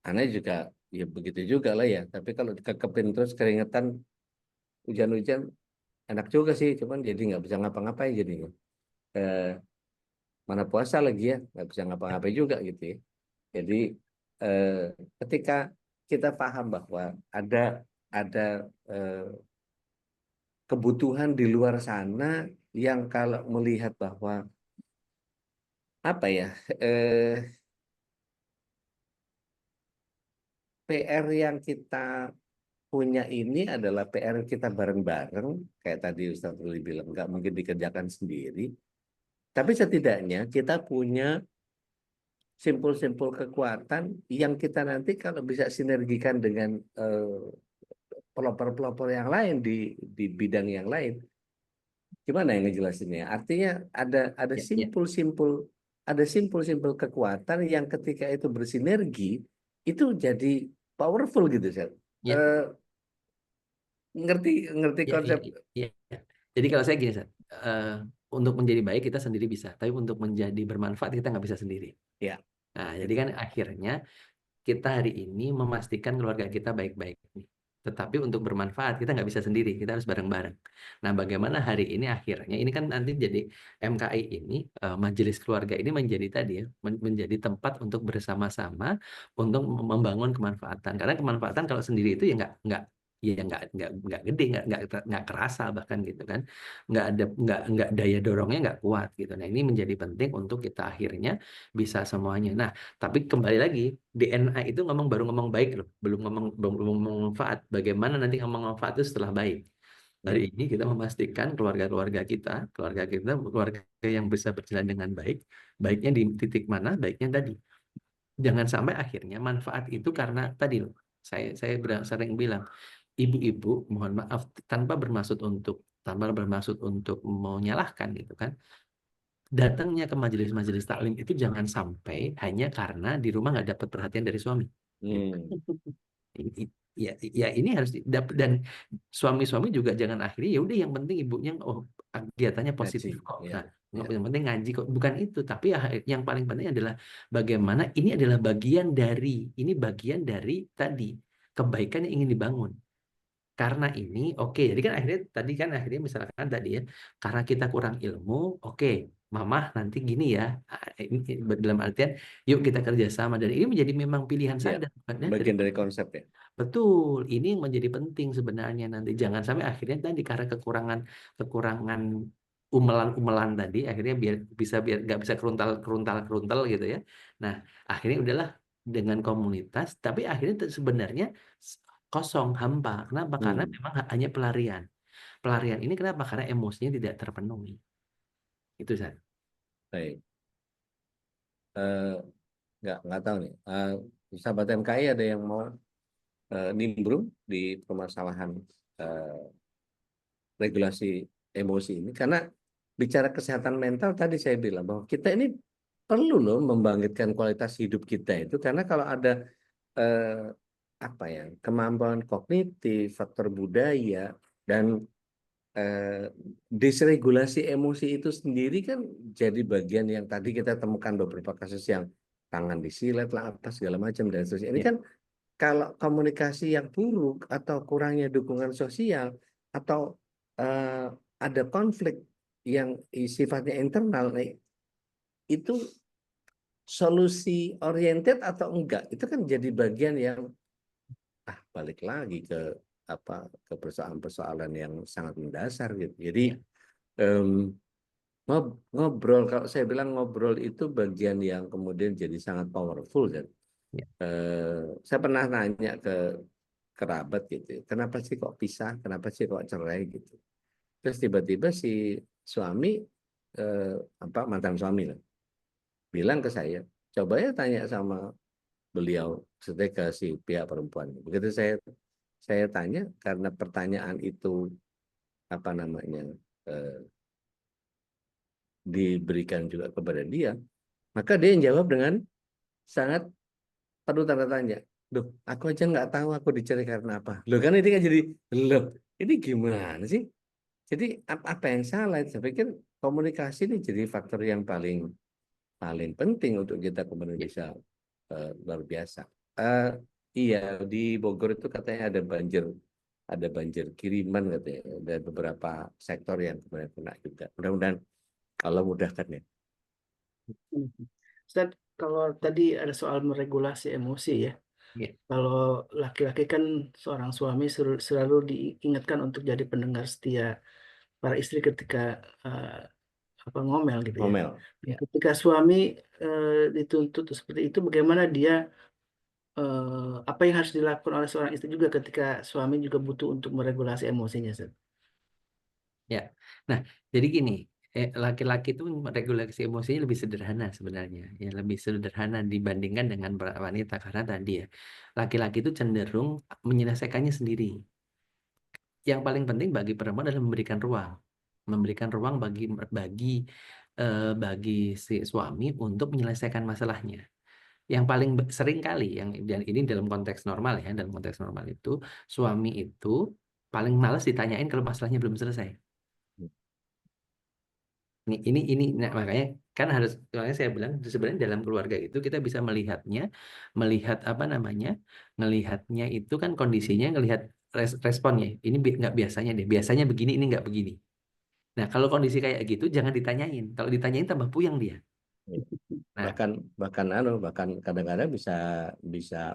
S2: aneh juga ya begitu juga lah ya. Tapi kalau dikekepin terus keringetan, hujan-hujan, enak juga sih, cuman jadi nggak bisa ngapa-ngapain jadinya. Mana puasa lagi ya, nggak bisa ngapa-ngapain juga gitu ya. Jadi ketika kita paham bahwa ada kebutuhan di luar sana yang kalau melihat bahwa apa ya, PR yang kita punya ini adalah PR kita bareng-bareng, kayak tadi Ustaz Ruli bilang, nggak mungkin dikerjakan sendiri. Tapi setidaknya kita punya simpul-simpul kekuatan yang kita nanti kalau bisa sinergikan dengan pelopor-pelopor yang lain di bidang yang lain. Gimana yang ngejelasinnya? Artinya ada
S3: Ya, ya,
S2: simpul-simpul kekuatan yang ketika itu bersinergi itu jadi powerful gitu, Seth.
S3: ya,
S2: Ngerti
S3: ya, ya,
S2: konsep.
S3: ya, ya. Jadi kalau saya gini, Sat, untuk menjadi baik kita sendiri bisa, tapi untuk menjadi bermanfaat kita nggak bisa sendiri.
S2: Ya,
S3: Nah, jadi kan akhirnya kita hari ini memastikan keluarga kita baik-baik nih. Tetapi untuk bermanfaat kita nggak bisa sendiri, kita harus bareng-bareng. Nah, bagaimana hari ini akhirnya ini kan nanti jadi MKI ini, majelis keluarga ini menjadi tadi ya, menjadi tempat untuk bersama-sama untuk membangun kemanfaatan. Karena kemanfaatan kalau sendiri itu ya nggak gede, nggak kerasa bahkan gitu kan, nggak daya dorongnya nggak kuat gitu. Nah, ini menjadi penting untuk kita akhirnya bisa semuanya. Nah, tapi kembali lagi, DNA itu baru ngomong baik loh, belum ngomong manfaat. Bagaimana nanti ngomong manfaat itu setelah baik. Hari ini kita memastikan keluarga kita keluarga yang bisa berjalan dengan baik. Baiknya di titik mana? Baiknya tadi. Jangan sampai akhirnya manfaat itu karena tadi loh. Saya sering bilang, ibu-ibu, mohon maaf tanpa bermaksud untuk menyalahkan gitu kan. Datangnya ke majelis-majelis taklim itu jangan sampai hanya karena di rumah nggak dapat perhatian dari suami. Ya, ya ini harus dapat, dan suami-suami juga jangan akhirnya ya udah yang penting ibunya kegiatannya positif
S2: Ngaji,
S3: kok.
S2: ya,
S3: Nah,
S2: ya.
S3: yang penting ngaji kok, bukan itu. Tapi yang paling penting adalah bagaimana ini adalah bagian dari tadi kebaikan yang ingin dibangun. Karena ini oke, jadi kan akhirnya misalkan tadi ya, karena kita kurang ilmu, oke, mama nanti gini ya, ini dalam artian yuk kita kerjasama, dan ini menjadi memang pilihan
S2: Ya,
S3: sadar bukannya
S2: bagian dari konsep ya.
S3: betul, ini yang menjadi penting sebenarnya nanti, jangan sampai akhirnya tadi karena kekurangan umelan tadi akhirnya biar nggak bisa keruntal gitu ya. Nah, akhirnya udahlah dengan komunitas, tapi akhirnya sebenarnya kosong, hampa. Kenapa? Karena memang hanya pelarian. Pelarian ini kenapa? Karena emosinya tidak terpenuhi. Itu San.
S2: Baik. Nggak tahu nih. Sahabat MKI ada yang mau nimbrung di permasalahan regulasi emosi ini, karena bicara kesehatan mental tadi saya bilang bahwa kita ini perlu loh membangkitkan kualitas hidup kita itu, karena kalau ada eh, apa ya, kemampuan kognitif, faktor budaya, dan disregulasi emosi itu sendiri kan jadi bagian yang tadi kita temukan beberapa kasus yang tangan disilet lah apa segala macam dan seterusnya. Ini kan kalau komunikasi yang buruk atau kurangnya dukungan sosial atau eh, ada konflik yang sifatnya internal, itu solusi oriented atau enggak, itu kan jadi bagian yang balik lagi ke ke persoalan-persoalan yang sangat mendasar gitu. Jadi
S3: Ya.
S2: Ngobrol, kalau saya bilang ngobrol itu bagian yang kemudian jadi sangat powerful dan
S3: Ya.
S2: saya pernah nanya ke kerabat gitu, kenapa sih kok pisah, kenapa sih kok cerai gitu. Terus tiba-tiba si suami mantan suami lah bilang ke saya, coba ya tanya sama beliau, setelah ke si pihak perempuan. Begitu saya tanya, karena pertanyaan itu diberikan juga kepada dia, maka dia yang jawab dengan sangat penuh tanda tanya. Loh, aku aja nggak tahu aku dicari karena apa. Loh, kan ini kan jadi, loh, ini gimana sih? Jadi apa yang salah? Saya pikir komunikasi ini jadi faktor yang paling paling penting untuk kita kemudian
S3: Ya.
S2: bisa luar biasa. Iya, di Bogor itu katanya ada banjir ada banjir kiriman katanya, dan beberapa sektor yang kemudian kena juga. Mudah-mudahan Allah mudahkan ya.
S1: Ustaz, kalau tadi ada soal meregulasi emosi ya.
S3: Ya.
S1: Kalau laki-laki kan seorang suami selalu diingatkan untuk jadi pendengar setia para istri ketika ngomel gitu ya.
S2: Ngomel. Ya.
S1: Ketika suami dituntut seperti itu, bagaimana dia apa yang harus dilakukan oleh seorang istri juga ketika suami juga butuh untuk meregulasi emosinya, Ustaz?
S3: Ya, nah jadi gini, laki-laki itu regulasi emosinya lebih sederhana sebenarnya, ya lebih sederhana dibandingkan dengan wanita karena tadi ya, laki-laki itu cenderung menyelesaikannya sendiri. Yang paling penting bagi perempuan adalah memberikan ruang bagi si suami untuk menyelesaikan masalahnya. Yang paling sering kali, dan ini dalam konteks normal ya, dalam konteks normal itu suami itu paling malas ditanyain kalau masalahnya belum selesai. Nah, makanya kan makanya saya bilang sebenarnya dalam keluarga itu kita bisa melihatnya itu kan kondisinya, ngelihat responnya. Ini nggak biasanya deh, biasanya begini, ini nggak begini. Nah, kalau kondisi kayak gitu jangan ditanyain. Kalau ditanyain tambah puyeng dia. Nah,
S2: bahkan kadang-kadang bisa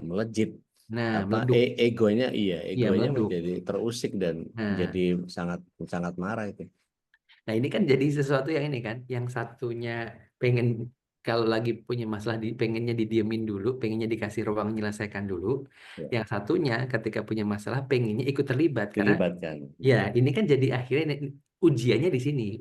S2: melejit
S3: meleduk.
S2: egonya
S3: meleduk.
S2: menjadi terusik dan jadi sangat sangat marah itu.
S3: Nah, ini kan jadi sesuatu yang ini kan, yang satunya pengen kalau lagi punya masalah pengennya didiemin dulu, pengennya dikasih ruang menyelesaikan dulu.
S2: Ya.
S3: Yang satunya ketika punya masalah pengennya ikut terlibat karena
S2: Dilibatkan.
S3: ya ini kan jadi akhirnya ujiannya di sini,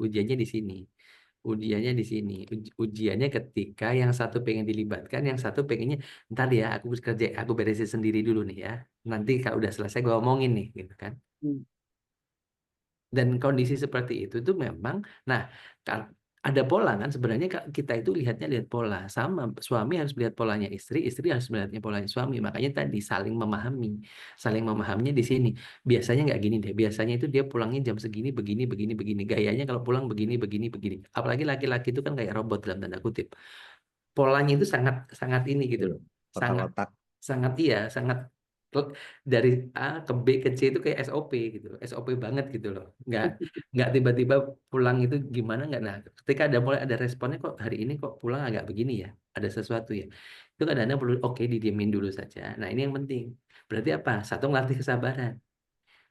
S3: ujiannya ketika yang satu pengen dilibatkan, yang satu pengennya ntar ya aku beresin sendiri dulu nih ya. Nanti kalau udah selesai gue omongin nih gitu kan. Dan kondisi seperti itu tuh memang, nah ada pola kan sebenarnya kita itu lihat pola, sama suami harus melihat polanya istri harus melihatnya polanya suami. Makanya tadi saling memahaminya di sini. Biasanya nggak gini deh, biasanya itu dia pulangnya jam segini begini, gayanya kalau pulang begini. Apalagi laki-laki itu kan kayak robot dalam tanda kutip. Polanya itu sangat ini gitu loh, sangat dari A ke B ke C itu kayak SOP gitu loh. SOP banget gitu loh. Nggak tiba-tiba pulang itu gimana nggak. Nah, ketika mulai ada responnya, kok hari ini kok pulang agak begini ya, ada sesuatu ya, itu kadang-kadang perlu didiemin dulu saja. Nah, ini yang penting. Berarti apa? Satu, ngelatih kesabaran.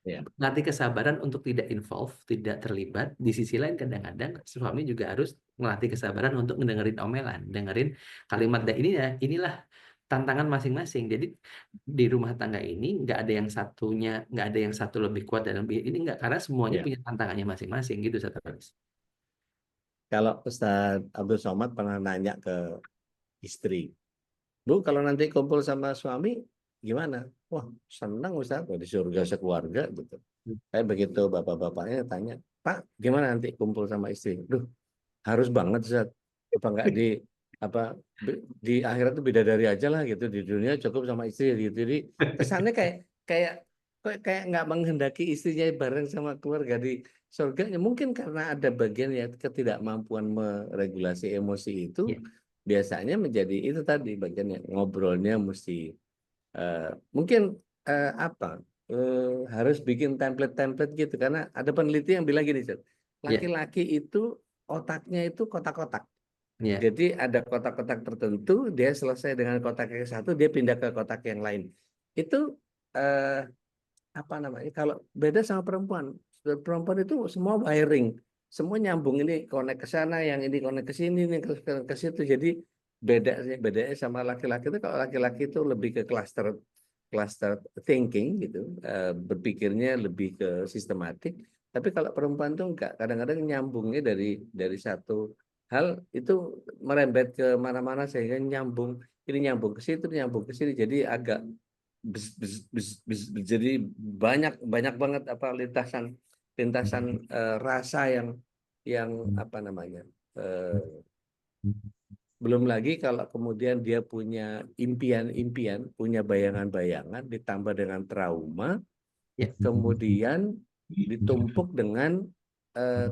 S2: Ya.
S3: Ngelatih kesabaran untuk tidak involve, tidak terlibat. Di sisi lain kadang-kadang suami juga harus melatih kesabaran untuk mendengarin omelan, dengerin kalimat. Dan inilah tantangan masing-masing. Jadi di rumah tangga ini nggak ada yang satu lebih kuat dan lebih ini nggak, karena semuanya punya tantangannya masing-masing gitu, Ustaz.
S2: Kalau Ustaz Abdul Somad pernah nanya ke istri, Bu, kalau nanti kumpul sama suami gimana? Wah, senang Ustaz, di surga sekeluarga gitu. Kayak begitu bapak-bapaknya tanya, Pak, gimana nanti kumpul sama istri? Duh, harus banget Ustaz. Apa enggak di akhirat tuh bidadari aja lah gitu, di dunia cukup sama istri gitu. Jadi kesannya kayak nggak menghendaki istrinya bareng sama keluarga di surga. Ya, mungkin karena ada bagian ya ketidakmampuan meregulasi emosi itu, biasanya menjadi itu tadi bagiannya, ngobrolnya mesti mungkin harus bikin template gitu, karena ada peneliti yang bilang gini, laki-laki itu otaknya itu kotak-kotak. Jadi ada kotak-kotak tertentu, dia selesai dengan kotak yang satu, dia pindah ke kotak yang lain. Itu kalau beda sama perempuan. Perempuan itu semua wiring, semua nyambung, ini connect ke sana, yang ini connect ke sini, ini ke situ. Jadi bedanya sama laki-laki itu, kalau laki-laki itu lebih ke cluster thinking gitu, berpikirnya lebih ke sistematik. Tapi kalau perempuan tuh enggak, kadang-kadang nyambungnya dari satu hal itu merembet ke mana-mana sehingga ini nyambung ke situ, nyambung ke sini, jadi agak jadi banyak banget lintasan rasa yang belum lagi kalau kemudian dia punya impian-impian, punya bayangan-bayangan, ditambah dengan trauma, kemudian ditumpuk dengan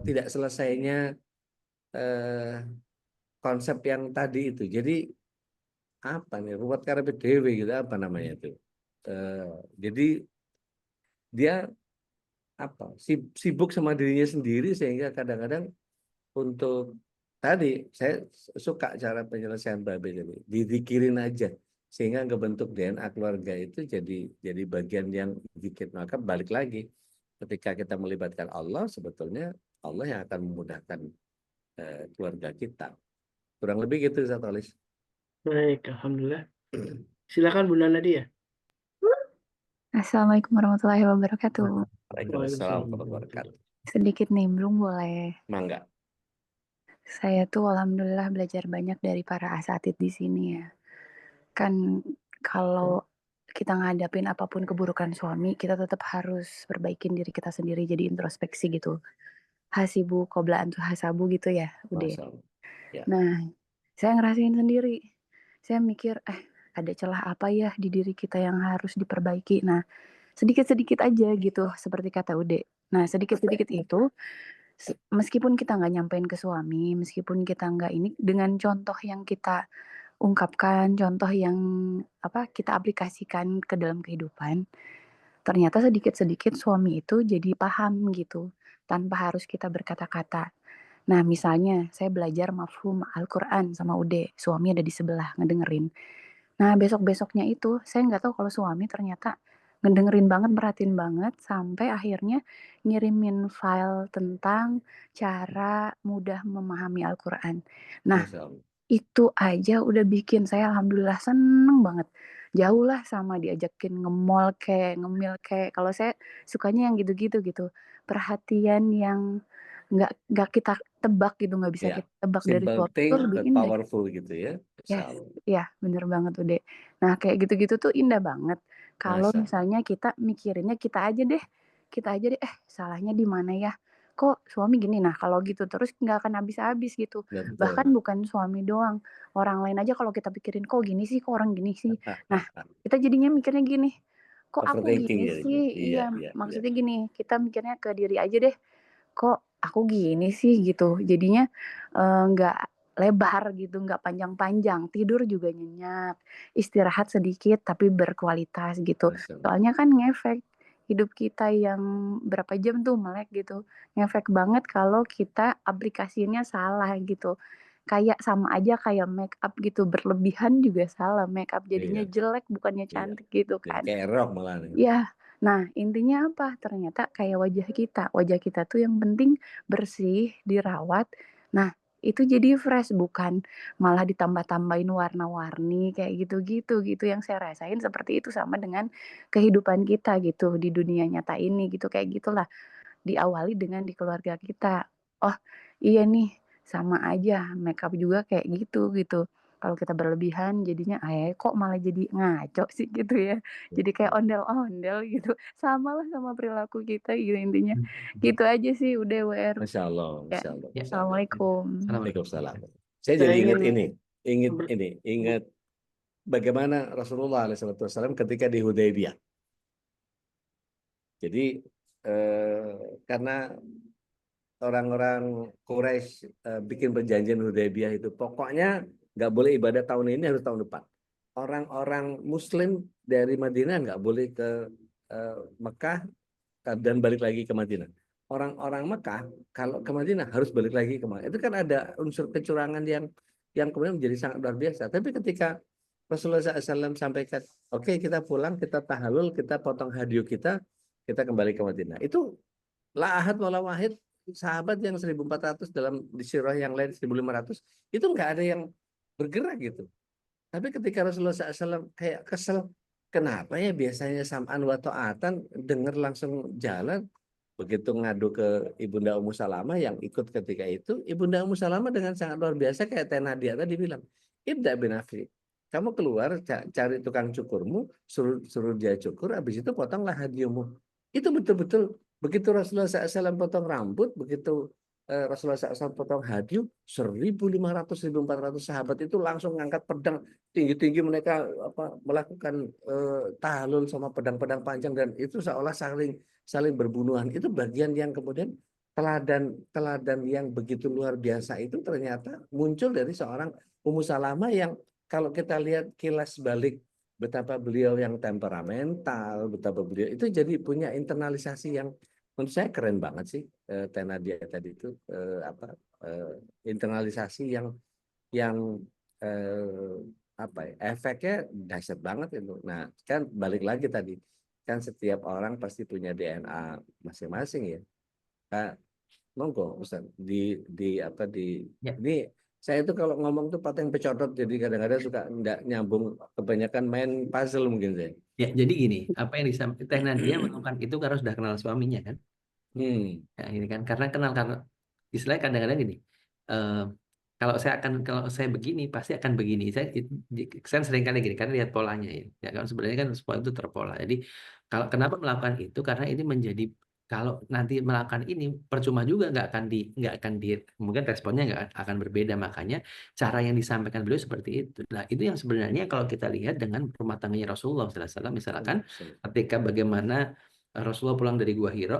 S2: tidak selesainya konsep yang tadi itu. Jadi ruwet karepe dhewe gitu, apa namanya itu. Jadi dia sibuk sama dirinya sendiri, sehingga kadang-kadang untuk tadi saya suka cara penyelesaian Babe ini, dizikirin aja sehingga ngebentuk DNA keluarga itu jadi bagian yang dikit. Maka balik lagi, ketika kita melibatkan Allah, sebetulnya Allah yang akan memudahkan keluarga kita. Kurang lebih gitu, Ustaz Alis.
S1: Baik, alhamdulillah. Silakan Bunda Nadia.
S5: Assalamualaikum warahmatullahi wabarakatuh.
S2: Waalaikumsalam warahmatullahi wabarakatuh.
S5: Sedikit nimbrung boleh.
S2: Mangga.
S5: Saya tuh alhamdulillah belajar banyak dari para asatid di sini ya. Kan kalau kita ngadapin apapun keburukan suami, kita tetap harus perbaikin diri kita sendiri, jadi introspeksi gitu. Hasibu qobla an tuhasabu gitu ya, udah.
S2: Masya Allah. Ya.
S5: Nah, saya ngerasain sendiri. Saya mikir, ada celah apa ya di diri kita yang harus diperbaiki. Nah, sedikit-sedikit aja gitu, seperti kata Ude. Nah, sedikit-sedikit itu, meskipun kita nggak nyampein ke suami, meskipun kita nggak ini, dengan contoh yang kita ungkapkan, contoh yang kita aplikasikan ke dalam kehidupan, ternyata sedikit-sedikit suami itu jadi paham gitu, tanpa harus kita berkata-kata. Nah, misalnya saya belajar mafhum Al-Quran sama Ude, suami ada di sebelah ngedengerin. Nah, besok-besoknya itu saya nggak tahu kalau suami ternyata ngedengerin banget, merhatiin banget, sampai akhirnya ngirimin file tentang cara mudah memahami Al-Quran. Nah,
S2: Masya Allah.
S5: itu aja udah bikin saya alhamdulillah seneng banget. Jauh lah sama diajakin nge-mall kayak, ngemil kayak. Kalau saya sukanya yang gitu-gitu gitu. Perhatian yang nggak kita tebak gitu, nggak bisa
S2: Ya.
S5: kita tebak dari
S2: Simple
S5: suami itu
S2: thing
S5: lebih
S2: but
S5: indah.
S2: powerful gitu ya. Masya
S5: Yes,
S2: Allah.
S5: ya bener banget Ude. Nah kayak gitu-gitu tuh indah banget. Kalau
S2: Masya Allah.
S5: misalnya kita mikirinnya kita aja deh, salahnya di mana ya? Kok suami gini? Nah kalau gitu terus nggak akan habis-habis gitu. Bahkan
S2: Betul.
S5: bukan suami doang, orang lain aja kalau kita pikirin kok gini sih, kok orang gini sih. Nah kita jadinya mikirnya gini, kok aku
S2: Overthinking
S5: gini
S2: jadinya.
S5: sih?
S2: Iya,
S5: Iya,
S2: iya, iya.
S5: maksudnya gini, kita mikirnya ke diri aja deh. Kok aku gini sih gitu. Jadinya nggak lebar gitu, nggak panjang-panjang. Tidur juga nyenyak, istirahat sedikit tapi berkualitas gitu.
S2: Masya Allah.
S5: Soalnya kan ngefek hidup kita yang berapa jam tuh melek gitu. Ngefek banget kalau kita aplikasinya salah gitu. Kayak sama aja kayak make up gitu, berlebihan juga salah. Make up jadinya
S2: Iya,
S5: jelek bukannya
S2: iya.
S5: cantik gitu
S2: Jadi
S5: kan.
S2: kayak rock malah nih.
S5: Ya, nah intinya apa? Ternyata kayak wajah kita. Wajah kita tuh yang penting bersih, dirawat. Nah, itu jadi fresh, bukan malah ditambah-tambahin warna-warni kayak gitu-gitu gitu. Yang saya rasain seperti itu sama dengan kehidupan kita gitu di dunia nyata ini gitu, kayak gitulah. Diawali dengan di keluarga kita. Oh, iya nih, sama aja makeup juga kayak gitu gitu. Kalau kita berlebihan jadinya kok malah jadi ngaco sih gitu ya. Jadi kayak ondel-ondel gitu. Samalah sama perilaku kita gitu intinya. Gitu aja sih udah WR.
S2: Masya Allah,
S5: Ya.
S2: Masya Allah,
S3: Ya.
S2: Masya Allah.
S5: Assalamualaikum.
S2: Waalaikumsalam. Saya
S1: Saya
S2: jadi ingat
S1: ingin
S2: ini, ingat bagaimana Rasulullah SAW ketika di Hudaybiyah. Jadi karena orang-orang Quraisy bikin perjanjian Hudaybiyah itu, pokoknya nggak boleh ibadah tahun ini, harus tahun depan. Orang-orang Muslim dari Madinah nggak boleh ke Mekah dan balik lagi ke Madinah. Orang-orang Mekah kalau ke Madinah harus balik lagi ke Mekah. Itu kan ada unsur kecurangan yang kemudian menjadi sangat luar biasa. Tapi ketika Rasulullah SAW sampaikan, oke, kita pulang, kita tahalul, kita potong hadiah kita kembali ke Madinah. Itu la ahad wala wahid, sahabat yang 1.400 dalam di sirah yang lain 1.500 itu nggak ada yang bergerak gitu. Tapi ketika Rasulullah SAW kayak kesel, kenapa ya biasanya sam'an wa ta'atan, dengar langsung jalan. Begitu ngadu ke Ibunda Ummu Salamah yang ikut ketika itu, Ibunda Ummu Salamah dengan sangat luar biasa kayak Teh Nadia tadi bilang, ibda bin Afi, kamu keluar cari tukang cukurmu, suruh dia cukur, habis itu potonglah hadiahmu. Itu betul-betul begitu Rasulullah SAW potong rambut, begitu Rasulullah SAW potong hadiah, 1.500, 1.400 sahabat itu langsung ngangkat pedang tinggi-tinggi, mereka melakukan tahlul sama pedang-pedang panjang, dan itu seolah saling berbunuhan. Itu bagian yang kemudian teladan yang begitu luar biasa itu ternyata muncul dari seorang Ummu Salamah yang kalau kita lihat kilas balik betapa beliau yang temperamental, betapa beliau itu jadi punya internalisasi menurut saya keren banget sih Teh Nadia tadi itu internalisasi yang apa ya, efeknya dahsyat banget itu. Nah, kan balik lagi tadi, kan setiap orang pasti punya DNA masing-masing ya. Kak, monggo Ustaz
S3: Ya.
S2: ini saya itu kalau ngomong tuh pateng pecodot, jadi kadang-kadang suka nggak nyambung, kebanyakan main puzzle mungkin saya.
S3: Ya, jadi gini, apa yang disampaikan Teh Nadia melakukan itu karena sudah kenal suaminya kan? Ya, ini kan karena istilahnya kadang-kadang gini, kalau saya begini pasti akan begini. Saya sering kali gini karena lihat polanya ya. Ya kan sebenarnya kan semua itu terpola. Jadi kenapa melakukan itu? Karena ini menjadi, kalau nanti melakukan ini percuma juga, nggak akan di mungkin responnya nggak akan berbeda. Makanya cara yang disampaikan beliau seperti itu. Nah, itu yang sebenarnya kalau kita lihat dengan rumah tangganya Rasulullah SAW, misalkan ketika bagaimana Rasulullah pulang dari Gua Hira,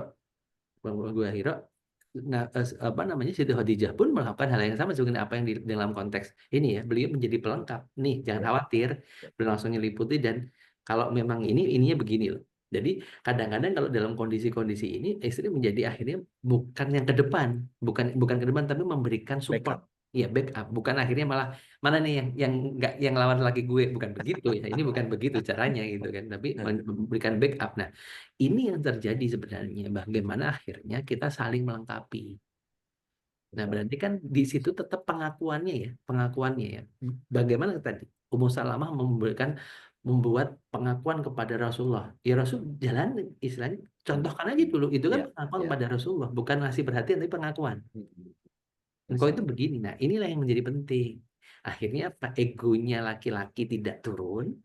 S3: nah, apa namanya, Siti Khadijah pun melakukan hal yang sama sebenarnya apa yang di dalam konteks ini ya, beliau menjadi pelengkap. Nih, jangan khawatir, beliau langsung nyeliputi, dan kalau memang ininya begini loh. Jadi kadang-kadang kalau dalam kondisi-kondisi ini istri menjadi akhirnya bukan yang ke depan, bukan ke depan, tapi memberikan support. Iya, backup. Bukan akhirnya malah mana nih yang lawan lagi gue, bukan begitu ya. Ini bukan begitu caranya gitu kan, tapi memberikan backup. Nah, ini yang terjadi sebenarnya, bagaimana akhirnya kita saling melengkapi. Nah, berarti kan di situ tetap pengakuannya ya. Bagaimana tadi Ummu Salamah membuat pengakuan kepada Rasulullah. Ya Rasul, jalan istilahnya contohkan aja dulu. Itu kan pengakuan kepada Rasulullah, bukan ngasih perhatian tapi pengakuan. Engkau itu begini. Nah, inilah yang menjadi penting. Akhirnya apa? Egonya laki-laki tidak turun.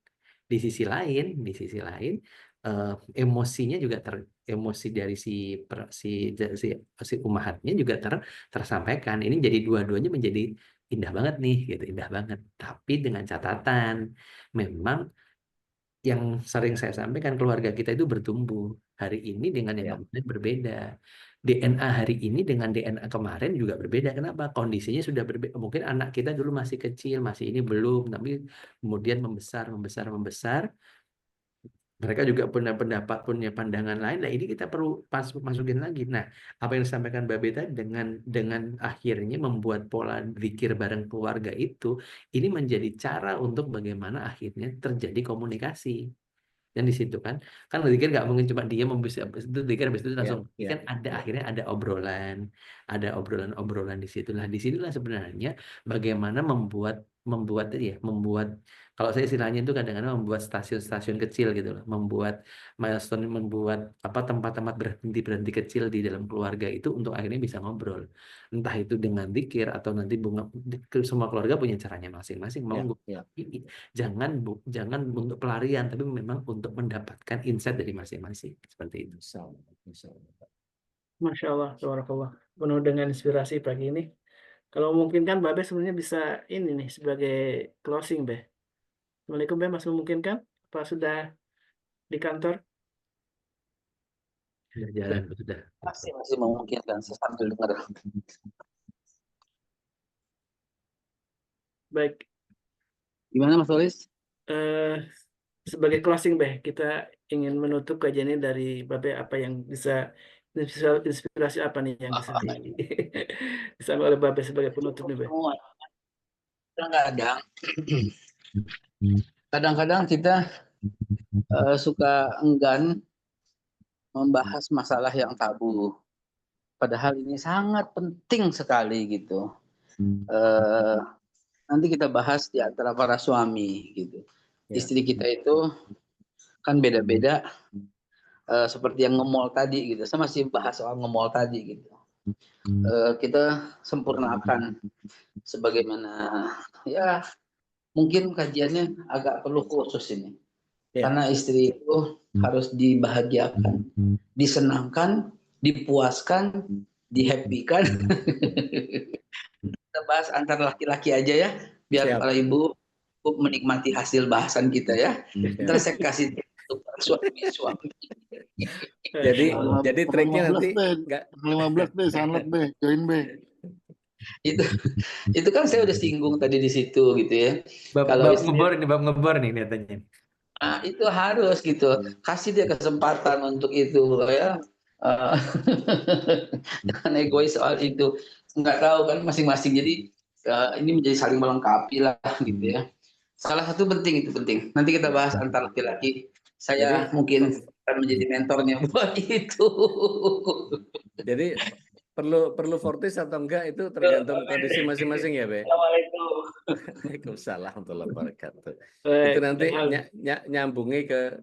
S3: Di sisi lain emosinya juga emosi dari si ummahatnya juga tersampaikan. Ini jadi dua-duanya menjadi indah banget nih, gitu, indah banget. Tapi dengan catatan, memang yang sering saya sampaikan, keluarga kita itu bertumbuh. Hari ini dengan yang kemarin berbeda. DNA hari ini dengan DNA kemarin juga berbeda. Kenapa? Kondisinya sudah berbeda. Mungkin anak kita dulu masih kecil, masih ini belum, tapi kemudian membesar. Mereka juga punya pendapat, punya pandangan lain. Nah, ini kita perlu masukin lagi. Nah, apa yang disampaikan Mbak Beta dengan akhirnya membuat pola zikir bareng keluarga itu, ini menjadi cara untuk bagaimana akhirnya terjadi komunikasi. Dan di situ kan zikir nggak mungkin cuma dia itu zikir habis itu langsung kan akhirnya ada obrolan di situ. Nah, disinilah sebenarnya bagaimana membuat kalau saya istilahnya itu kadang-kadang membuat stasiun-stasiun kecil gitu loh, membuat milestone, membuat tempat-tempat berhenti kecil di dalam keluarga itu untuk akhirnya bisa ngobrol, entah itu dengan zikir atau nanti semua keluarga punya caranya masing-masing. Jangan untuk pelarian, tapi memang untuk mendapatkan insight dari masing-masing, seperti itu.
S1: Masya Allah, tabarakallah. Penuh dengan inspirasi pagi ini. Kalau mungkin kan Mbak Be sebenarnya bisa ini nih sebagai closing, Be. Assalamualaikum, Be, masih memungkinkan? Apa sudah di kantor?
S3: Sudah jalan, sudah.
S4: Masih memungkinkan, saya sambil dengar.
S1: Baik.
S4: Gimana Mas Olis?
S1: Sebagai closing, Be, kita ingin menutup kajian ini dari Mbak Be, apa yang bisa inspirasi apa nih yang bisa disampaikan oleh Mbak Be sebagai penutup nih, Be?
S4: Kadang-kadang kita suka enggan membahas masalah yang tabu. Padahal ini sangat penting sekali gitu. Nanti kita bahas di antara para suami gitu. Istri kita itu kan beda-beda, seperti yang nge-mall tadi gitu. Saya masih bahas soal nge-mall tadi gitu. Kita sempurnakan sebagaimana ya mungkin kajiannya agak perlu khusus ini. Karena istri itu harus dibahagiakan, disenangkan, dipuaskan, dihappykan. Kita bahas antara laki-laki aja ya, biar para ibu menikmati hasil bahasan kita ya. Terus saya kasih untuk suami-suami.
S2: Jadi triknya nanti
S6: 15 deh, sangat deh, join deh.
S4: Itu kan saya udah singgung tadi di situ gitu ya.
S3: Bab ngebor nih katanya.
S4: Nah, itu harus gitu. Kasih dia kesempatan untuk itu ya. eh, jangan egois soal itu. Nggak tahu kan masing-masing. Jadi ini menjadi saling melengkapi lah gitu ya. Salah satu penting itu penting. Nanti kita bahas antar laki-laki. Saya
S2: Jadi-
S4: mungkin akan menjadi mentornya buat itu.
S2: Jadi perlu fortis atau enggak itu tergantung kondisi masing-masing ya, Be.
S4: Assalamualaikum.
S2: Waalaikumsalam warahmatullahi wabarakatuh.
S1: Baik,
S2: Itu nanti
S1: alhamdulillah.
S2: nyambungi ke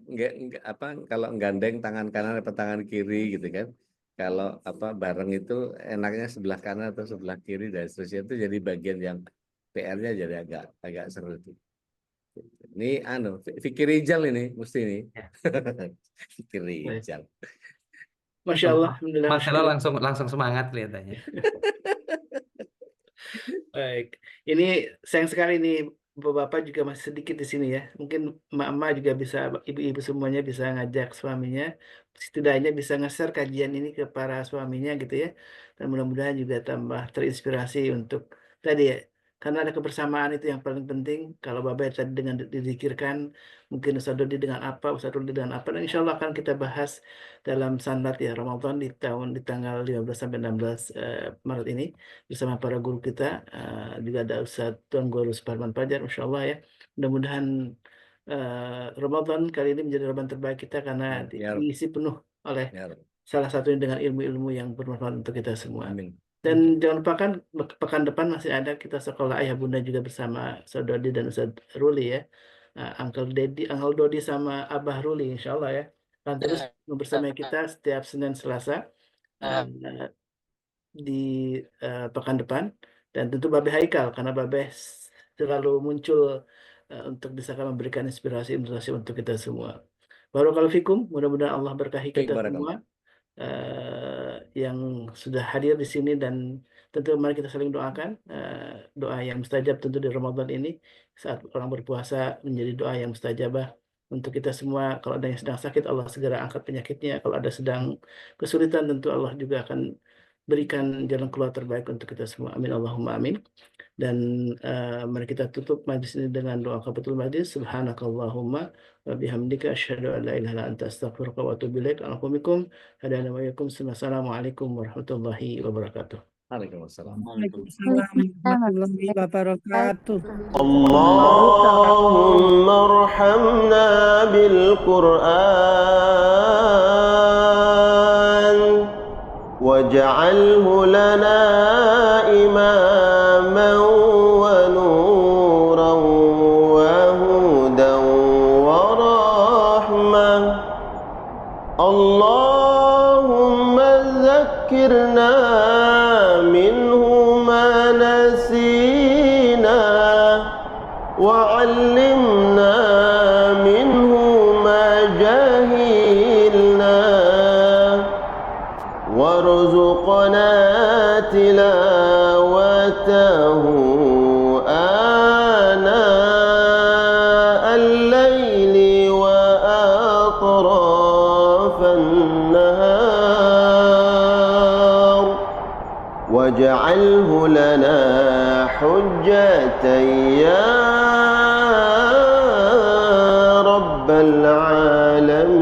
S2: kalau gandeng tangan kanan atau tangan kiri gitu kan. Kalau bareng itu enaknya sebelah kanan atau sebelah kiri dan seterusnya itu jadi bagian yang PR-nya jadi agak seru tuh. Ini Fikri Rijal ini mesti nih. Fikri Rijal.
S1: Masya Allah, alhamdulillah.
S3: Mas Elo langsung semangat kelihatannya.
S1: Baik, ini sayang sekali nih bapak juga masih sedikit di sini ya. Mungkin emak-emak juga bisa, ibu-ibu semuanya bisa ngajak suaminya, setidaknya bisa nge-share kajian ini ke para suaminya gitu ya. Dan mudah-mudahan juga tambah terinspirasi untuk tadi ya. Karena ada kebersamaan itu yang paling penting. Kalau bapak tadi dengan dizikirkan, mungkin Ustaz Dodi dengan apa, Ustaz Dodi dengan apa. Dan insya Allah akan kita bahas dalam sanlat ya Ramadan di tanggal 15 sampai 16 Maret ini bersama para guru kita, juga ada Ustadz Tuan Guru Suparman Fajar, Masya Allah ya. Mudah-mudahan Ramadan kali ini menjadi Ramadan terbaik kita karena
S2: Ya,
S1: diisi penuh oleh
S2: Ya,
S1: salah satunya dengan ilmu-ilmu yang bermanfaat untuk kita semua.
S2: amin.
S1: Dan jangan lupakan pekan depan masih ada kita sekolah Ayah Bunda juga bersama Saudodi dan Ustadz Ruli ya. Uncle Dodi sama Abah Ruli insya Allah ya. Dan terus bersama kita setiap Senin Selasa di pekan depan, dan tentu Babe Haikal karena Babe selalu muncul untuk bisa memberikan inspirasi untuk kita semua. Barakallahu fikum, mudah-mudahan Allah berkahi
S2: Baik,
S1: kita
S2: barakallah.
S1: semua yang sudah hadir di sini, dan tentu mari kita saling doakan doa yang mustajab tentu di Ramadan ini saat orang berpuasa menjadi doa yang mustajabah untuk kita semua. Kalau ada yang sedang sakit Allah segera angkat penyakitnya, kalau ada sedang kesulitan tentu Allah juga akan berikan jalan keluar terbaik untuk kita semua. Amin Allahumma amin. Dan mari kita tutup majlis ini dengan doa kafatul majlis. Subhanakallahumma wa bihamdika asyhadu an la ilaha illa anta astaghfiruka wa atubu ilaik. Assalamualaikum warahmatullahi wabarakatuh.
S2: Waalaikumsalam.
S7: Waalaikumsalam warahmatullahi wabarakatuh.
S8: اللهم ارحمنا بالقرآن واجعله لنا إماما ونورا وهدى ورحمة. اللهم ذكرنا منه ما نسينا وعلمنا منه ما جهلنا وارزقنا تلاوته آناء الليل وأطراف النهار واجعله لنا حجة يا رب العالمين.